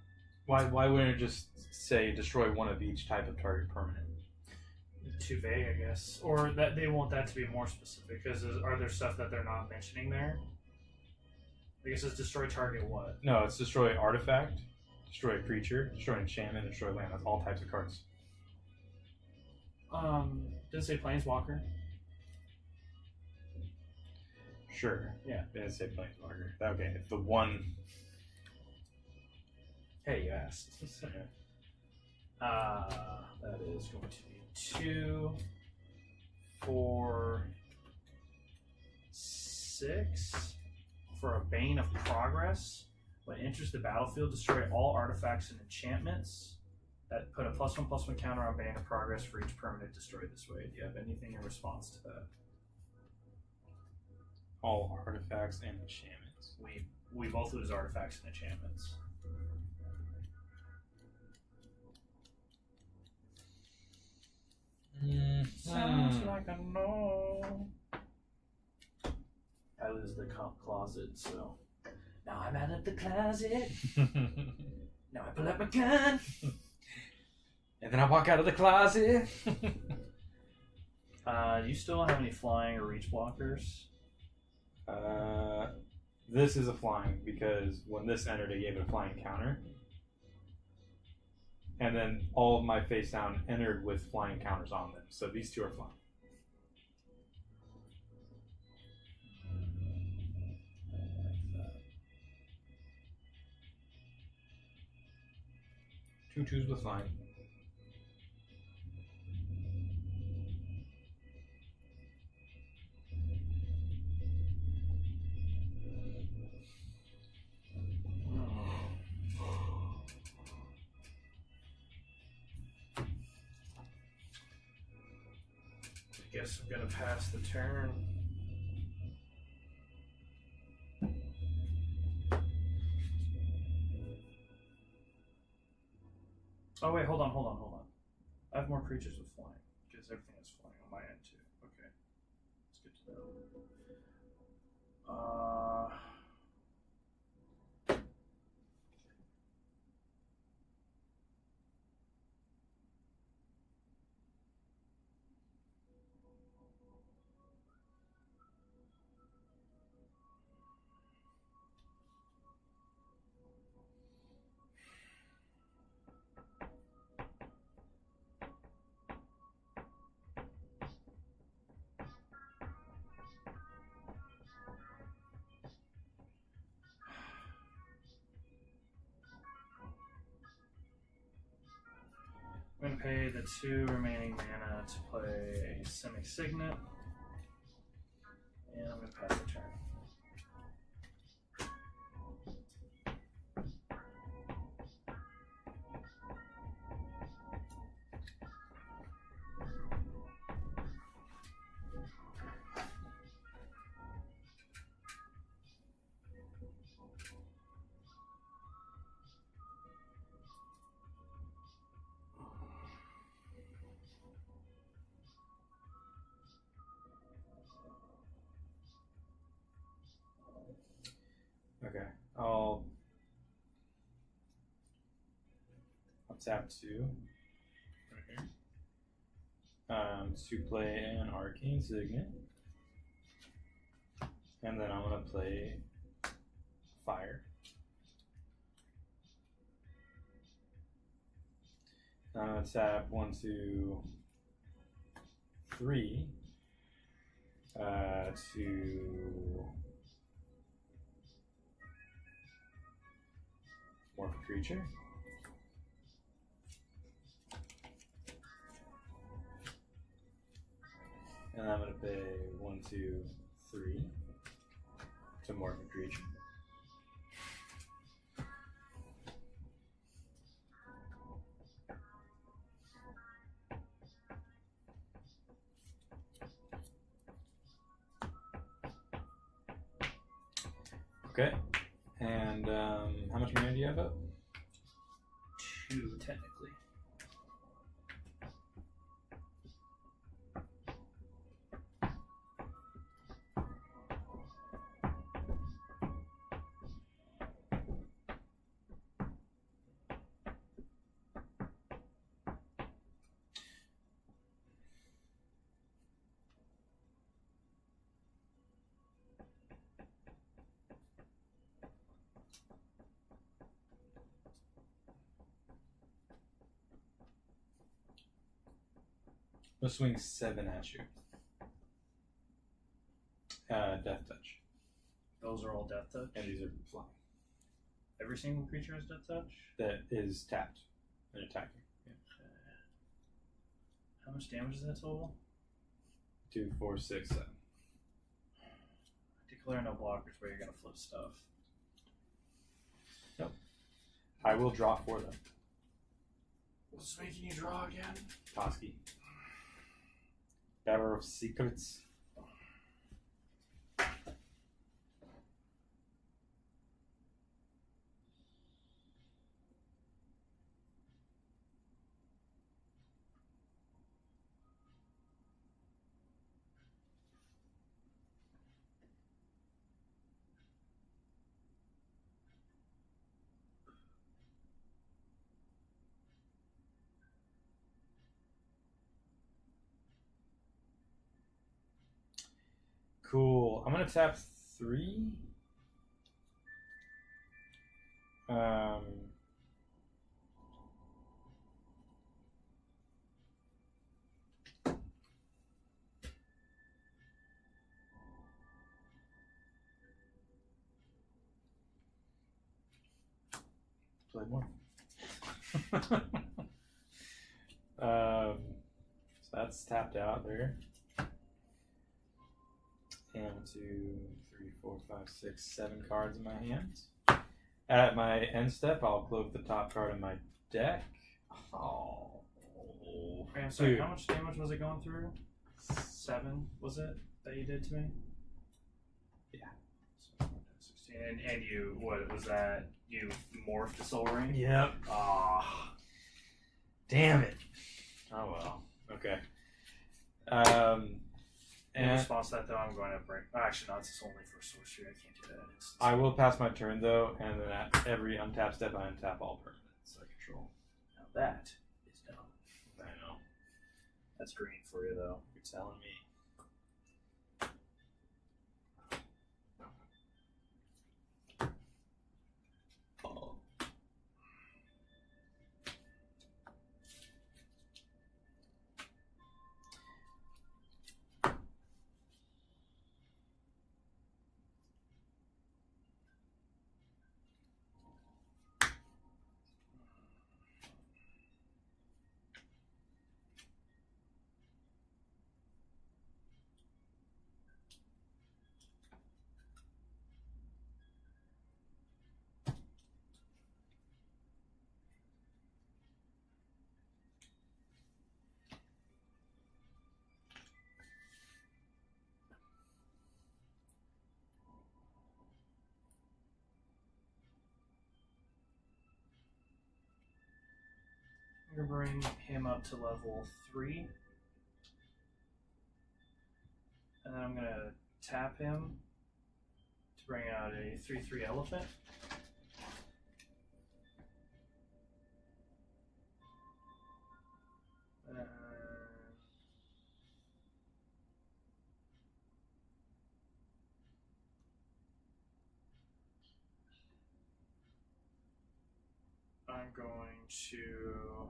Why wouldn't it just say destroy one of each type of target permanent? Too vague, I guess. Or that they want that to be more specific, because are there stuff that they're not mentioning there? I guess it's destroy target what? No, it's destroy artifact, destroy a creature, destroy enchantment, destroy land. That's all types of cards. Did it say Planeswalker? Sure. Yeah. It didn't say Planeswalker. Okay, it's the one. Hey, you asked. That is going to be 2, 4, 6 for a Bane of Progress. When it enters the battlefield, destroy all artifacts and enchantments that put a +1/+1 counter on Bane of Progress for each permanent destroyed this way. Do you have anything in response to that? All artifacts and enchantments. We both lose artifacts and enchantments. Sounds like a no. I lose the closet, so now I'm out of the closet. Now I pull up my gun. And then I walk out of the closet. Do you still have any flying or reach blockers? This is a flying because when this entered, it gave it a flying counter. And then all of my face down entered with flying counters on them. So these two are flying. I like that. 2 2s with flying. Guess I'm gonna pass the turn. Oh wait, hold on. I have more creatures with flying, because everything is flying on my end too. Okay, it's good to know. I'm going to pay the 2 remaining mana to play a Simic Signet. And I'm going to pass the turn. Okay. I'll tap 2. To play an Arcane Signet. And then I'm going to play Fire. I'm going to tap 1, 2, 3 to morph a creature. And I'm going to pay 1, 2, 3 to morph a creature. Okay. And how much mana do you have up? 2, technically. gonna swing 7 at you. Death touch. Those are all death touch. And these are flying. Every single creature has death touch. That is tapped and attacking. Yeah. How much damage is that total? 2, 4, 6, 7. Declare no blockers where you're gonna flip stuff. I will draw 4 them. What's making you draw again? Toski. Battle of Secrets. Cool. I'm gonna tap 3. Play more. So that's tapped out there. And 1, 2, 3, 4, 5, 6, 7 cards in my hands. At my end step, I'll clove the top card of my deck. Oh. Okay, I'm sorry, Dude. how much damage was it going through? 7, was it, that you did to me? Yeah. 16. And you, what was that? You morphed the Soul Ring? Yep. Ah. Damn it. Oh well. Okay. In And response to that, though, I'm going to bring. Actually, no, it's only for sorcery. I can't do that. It's I will pass my turn though, and then at every untap step, I untap all permanents I control. Now that is dumb. I know. That's green for you, though. You're telling me. Oh. I'm going to bring him up to level 3. And then I'm going to tap him to bring out a 3/3 elephant. I'm going to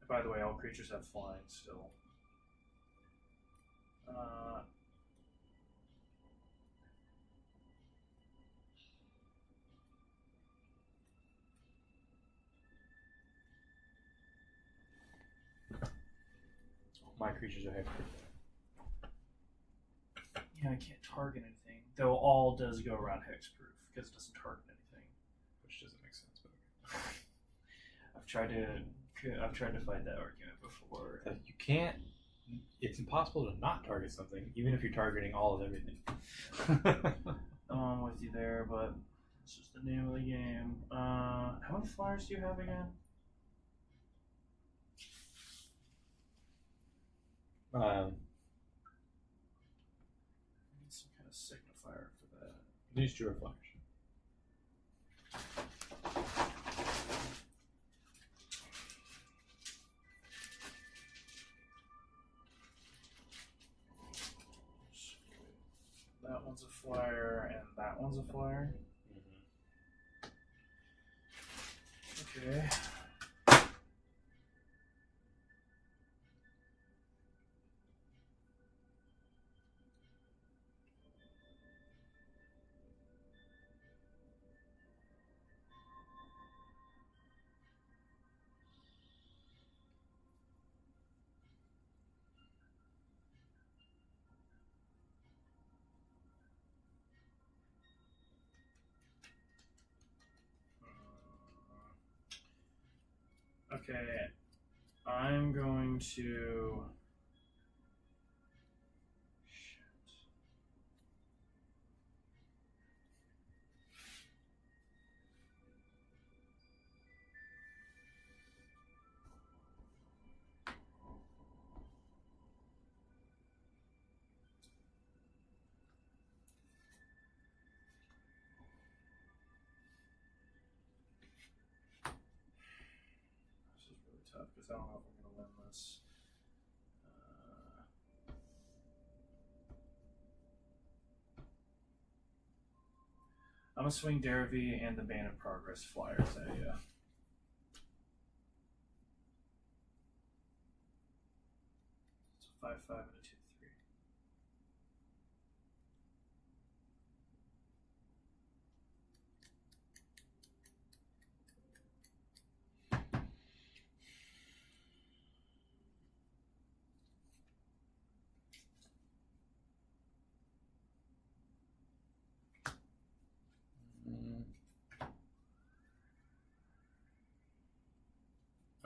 by the way, all creatures have flying still. My creatures are hexproof. Yeah, I can't target anything. Though all does go around hexproof because it doesn't target anything. Which doesn't make sense, but okay. I've tried to fight that argument before. Like, you can't. It's impossible to not target something, even if you're targeting all of everything. I'm with you there, but it's just the name of the game. How many flyers do you have again? I need some kind of signifier for that. These 2 are flyers. flyer, and that one's a flyer. Okay. Okay, I'm going to. Shit. This is really tough because I don't know if I'm going to win this. I'm going to swing Derevi and the Bane of Progress flyers at you. It's a 5/5 and a 2/3.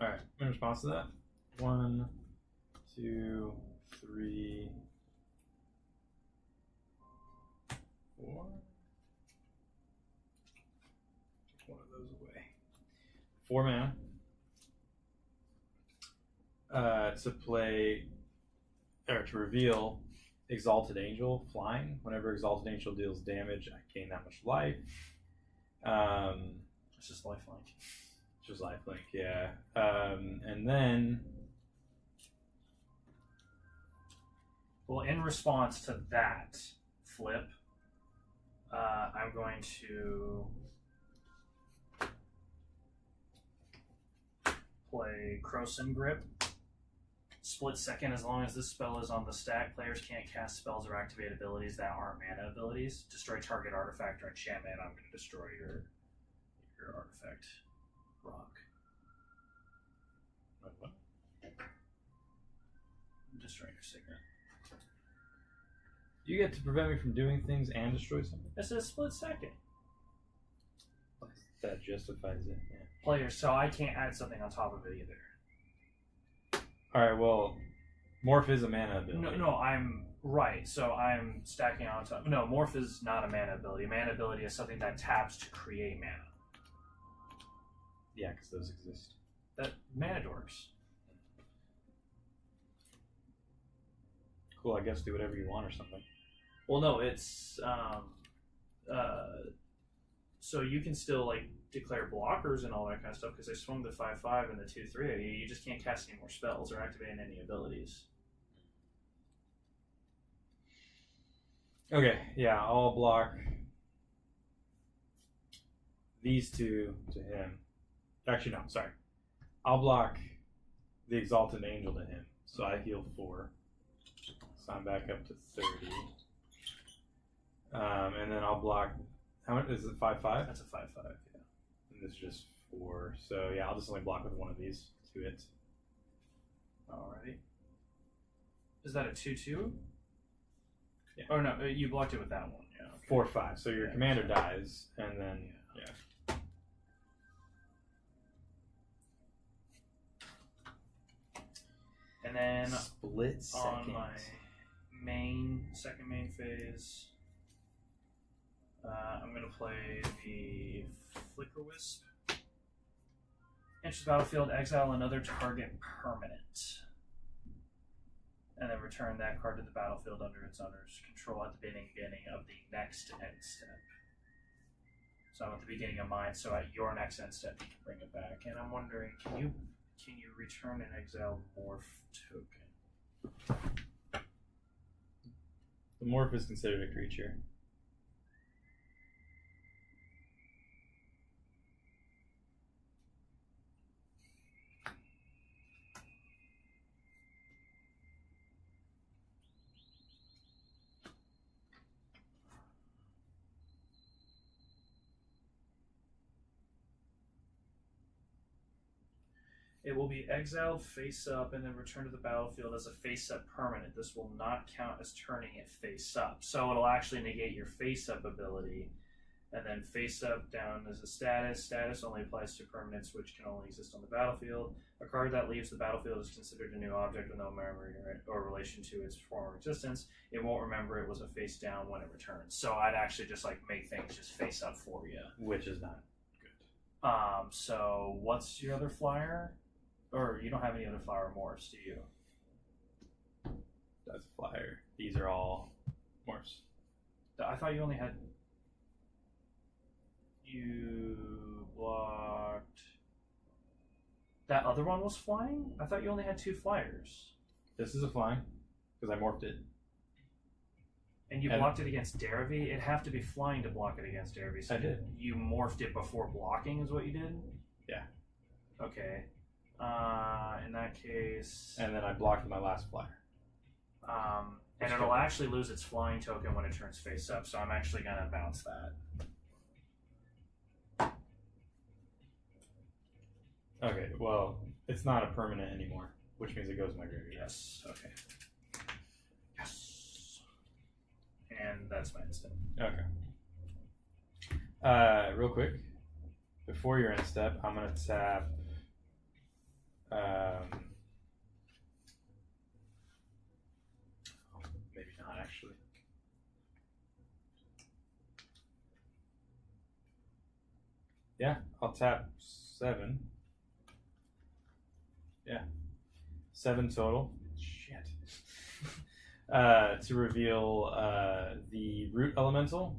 Alright, in response to that, 1, 2, 3, 4. Take one of those away. 4 mana. To play, or to reveal Exalted Angel flying. Whenever Exalted Angel deals damage, I gain that much life. It's just lifelink. Just lifelink, yeah. And then, Well, in response to that flip, I'm going to play Krosan Grip. Split second, as long as this spell is on the stack, players can't cast spells or activate abilities that aren't mana abilities. Destroy target artifact or enchantment. I'm going to destroy your artifact. Rock. what? I'm destroying your signet. You get to prevent me from doing things and destroy something? This is split second. That justifies it, yeah. Players, so I can't add something on top of it either. Alright, well, Morph is a mana ability. No, I'm right. So I'm stacking on top. No, Morph is not a mana ability. Mana ability is something that taps to create mana. Yeah, because those exist. That mana dorks. Cool, I guess do whatever you want or something. Well, no, it's so you can still like declare blockers and all that kind of stuff because I swung the 5/5 and the 2/3 at you. You just can't cast any more spells or activate any abilities. Okay, yeah, I'll block these two to him. Actually, no, sorry. I'll block the Exalted Angel to him. So I heal 4. So I'm back up to 30. And then I'll block. How much is it? 5/5? That's a 5/5. Yeah. And this is just 4. So yeah, I'll just only block with one of these to hit. Alrighty. Is that a 2/2? Yeah. Oh no, you blocked it with that one. Yeah. Okay. 4/5. So your Yeah, commander so- dies, and then yeah. And then Split second. on my second main phase, I'm going to play the Flicker Wisp. Enters the battlefield, exile another target permanent. And then return that card to the battlefield under its owner's control at the beginning of the next end step. So I'm at the beginning of mine, so at your next end step you can bring it back. And I'm wondering, can you return an exile morph token? The morph is considered a creature. It will be exiled face up and then returned to the battlefield as a face up permanent. This will not count as turning it face up. So it'll actually negate your face up ability. And then face up down as a status. Status only applies to permanents which can only exist on the battlefield. A card that leaves the battlefield is considered a new object with no memory or relation to its former existence. It won't remember it was a face down when it returns. So I'd actually just like make things just face up for you. Which is not good. So what's your other flyer? Or you don't have any other flower morphs, do you? That's a flyer. These are all morphs. I thought you only had. You blocked. That other one was flying? I thought you only had 2 flyers. This is a flying because I morphed it. And you blocked it against Derevi? It'd have to be flying to block it against Derevi. So I did. You morphed it before blocking, is what you did? Yeah. Okay. In that case. And then I blocked my last flyer. And it'll actually lose its flying token when it turns face up, so I'm actually going to bounce that. Okay, well, it's not a permanent anymore, which means it goes in my graveyard. Yes, okay. Yes. And that's my instant. Okay. Real quick, before your end step, I'm going to tap. Maybe not actually. Yeah, I'll tap 7. Yeah, 7 total. Shit. To reveal the root elemental.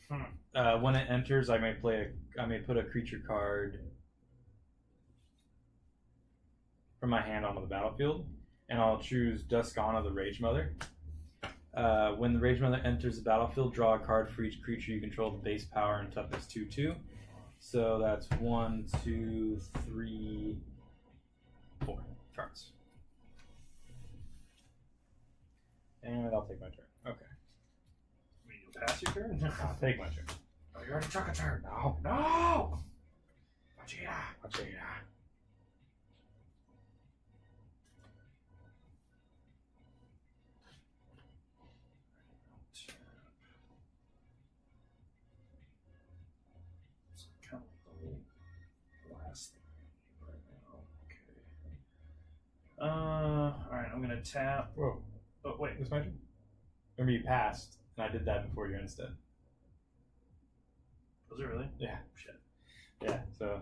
When it enters, I may put a creature card from my hand onto the battlefield, and I'll choose Duskana, the Rage Mother. When the Rage Mother enters the battlefield, draw a card for each creature you control the base power and toughness 2/2. So that's 1, 2, 3, 4 cards. And I'll take my turn. Okay. I mean, you'll pass your turn? I'll take my turn. Oh, you already took a turn. No. No! Vegeta. Vegeta. It's kind of the last thing right now. Okay. Alright, I'm gonna tap. Whoa. Oh, wait. It's my turn. Remember, you passed, and I did that before your instead. Was it really? Yeah. Shit. Yeah, so.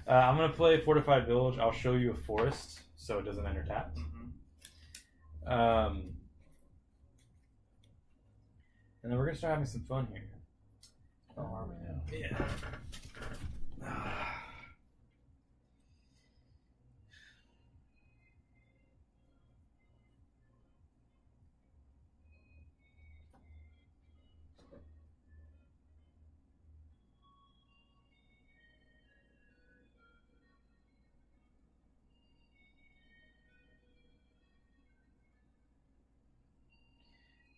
I'm going to play Fortified Village. I'll show you a forest so it doesn't enter tapped. And then we're going to start having some fun here. Oh, are we now? Yeah.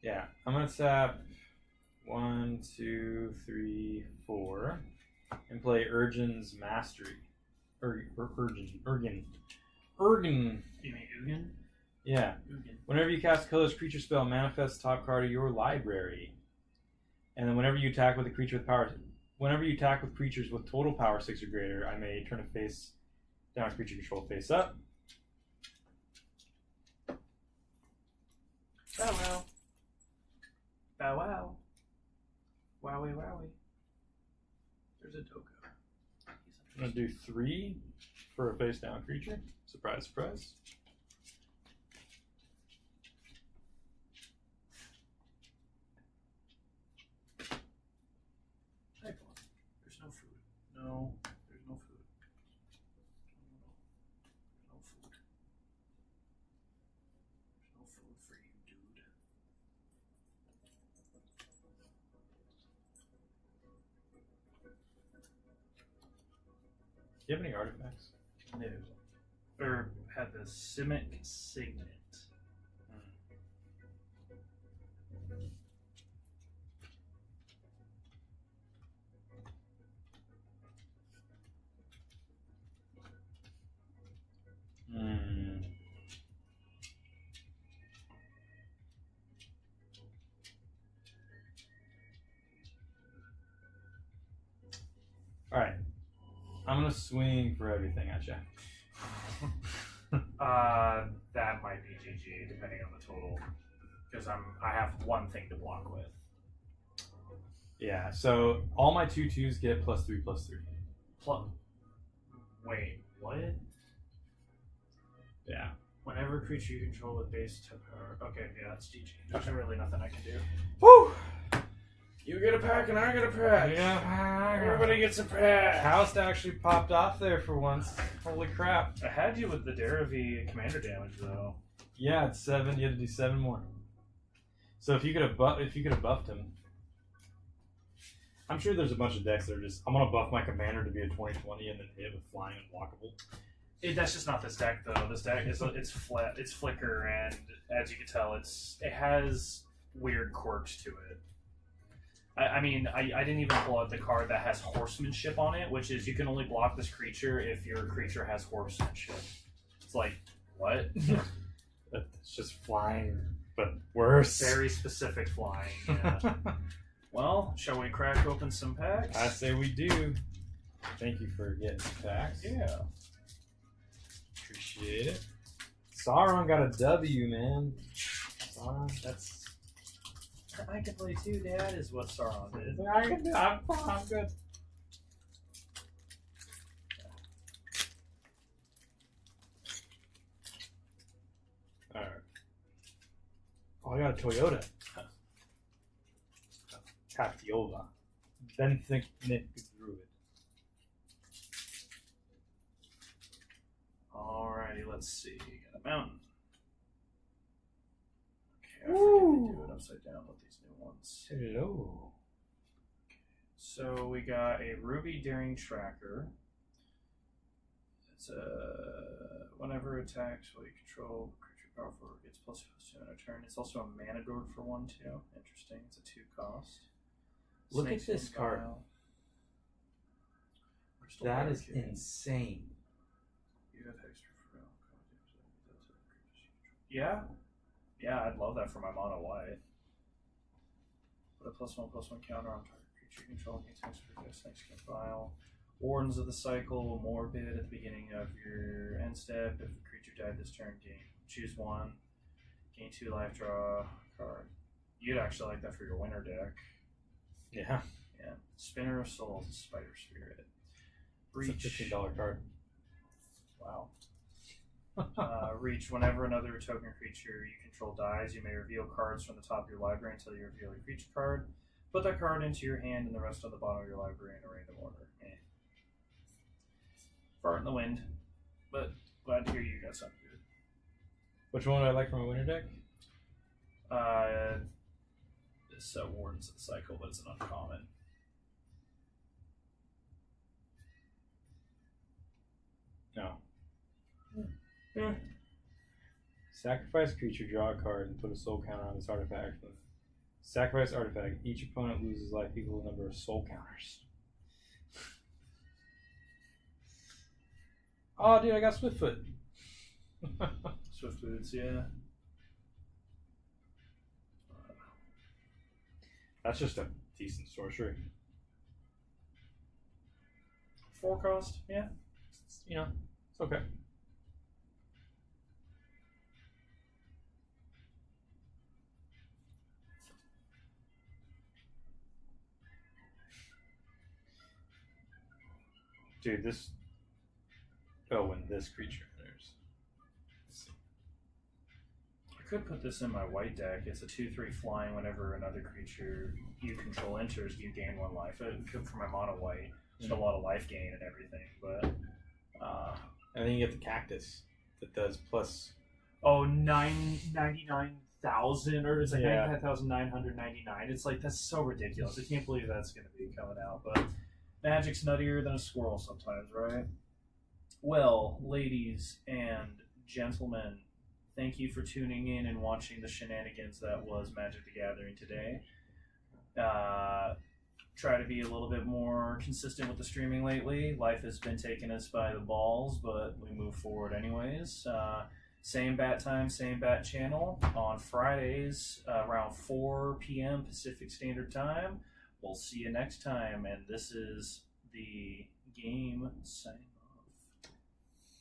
Yeah, I'm gonna tap 1, 2, 3, 4, and play Urgin's Mastery. Urgin. You mean Ugin? Yeah. Ugin. Whenever you cast a colorless creature spell, manifest top card of your library. And then whenever you attack with a creature with power, whenever you attack with creatures with total power 6 or greater, I may turn a face down as creature control face up. Bow wow. Bow wow. Wowie wowie. There's a Doko. I'm gonna do 3 for a face down creature. Surprise, surprise. There's no food. No, there's no food. No food. There's no food for you, dude. Do you have any artifacts? No. Or had the Simic Signet. gonna swing for everything at you. That might be GG depending on the total, because I have one thing to block with. Yeah. So all my 2/2s get +3/+3. Wait, what? Yeah. Whenever a creature you control with base to power. Okay, yeah, that's GG. There's really nothing I can do. Woo! You get a pack and I get a pack. Yeah. Everybody gets a pack. House actually popped off there for once. Holy crap. I had you with the Derivi commander damage though. Yeah, it's 7. You had to do 7 more. So if you could have buffed him, I'm sure there's a bunch of decks that are just, I'm gonna buff my commander to be a 20/20 and then hit with flying and blockable. That's just not this deck though. This deck is it's flat, it's flicker, and as you can tell, it has weird quirks to it. I mean, I didn't even pull out the card that has horsemanship on it, which is you can only block this creature if your creature has horsemanship. It's like, what? It's just flying, but worse. Very specific flying. Yeah. Well, shall we crack open some packs? I say we do. Thank you for getting the packs. Yeah. Appreciate it. Sauron got a W, man. Sauron, that's. I can play too, Dad, is what Sauron did. I'm good. Alright. Oh, I got a Toyota. Capiola. Then think Nick through it. Alrighty, let's see. Got a mountain. Okay, I Woo. forget to do it upside down with these new ones. Hello. So we got a Ruby Daring Tracker. It's whenever it attacks while you control creature powerful gets +2 on a turn. It's also a mana gourd for 1/2. Interesting. It's a 2 cost. Look at Snakes this in card. Vial. That is insane. You have extra for yeah? Yeah, I'd love that for my mono white. Put a +1/+1 counter on target creature you control against extra Snakes in Vial. Wardens of the Cycle, Morbid at the beginning of your end step. If a creature died this turn, choose 1. Gain 2 life, draw a card. You'd actually like that for your winter deck. Yeah. Yeah. Spinner of Souls, Spider Spirit. It's a $15 card. Wow. Reach. Whenever another token creature you control dies, you may reveal cards from the top of your library until you reveal a creature card. Put that card into your hand and the rest on the bottom of your library in a random order. Fart in the wind. But glad to hear you got something good. Which one would I like for my winter deck? This Wardens of the Cycle, but it's an uncommon. No. Yeah. Sacrifice creature, draw a card, and put a soul counter on this artifact. Sacrifice artifact. Each opponent loses life equal to the number of soul counters. Oh, dude, I got Swiftfoot. Swift Boots, yeah. That's just a decent sorcery. 4 cost, yeah. It's okay. Dude, this. Oh, and this creature. I could put this in my white deck. It's a 2/3 flying. Whenever another creature you control enters, you gain 1 life. It could for my mono white. Just a lot of life gain and everything, but. And then you get the cactus that does plus. Oh, 99,000, or it's like Yeah. 99,999. It's like, that's so ridiculous. I can't believe that's going to be coming out, but magic's nuttier than a squirrel sometimes, right? Well, ladies and gentlemen, thank you for tuning in and watching the shenanigans that was Magic the Gathering today. Try to be a little bit more consistent with the streaming lately. Life has been taking us by the balls, but we move forward anyways. Same bat time, same bat channel on Fridays around 4 p.m. Pacific Standard Time. We'll see you next time, and this is the Game, sang.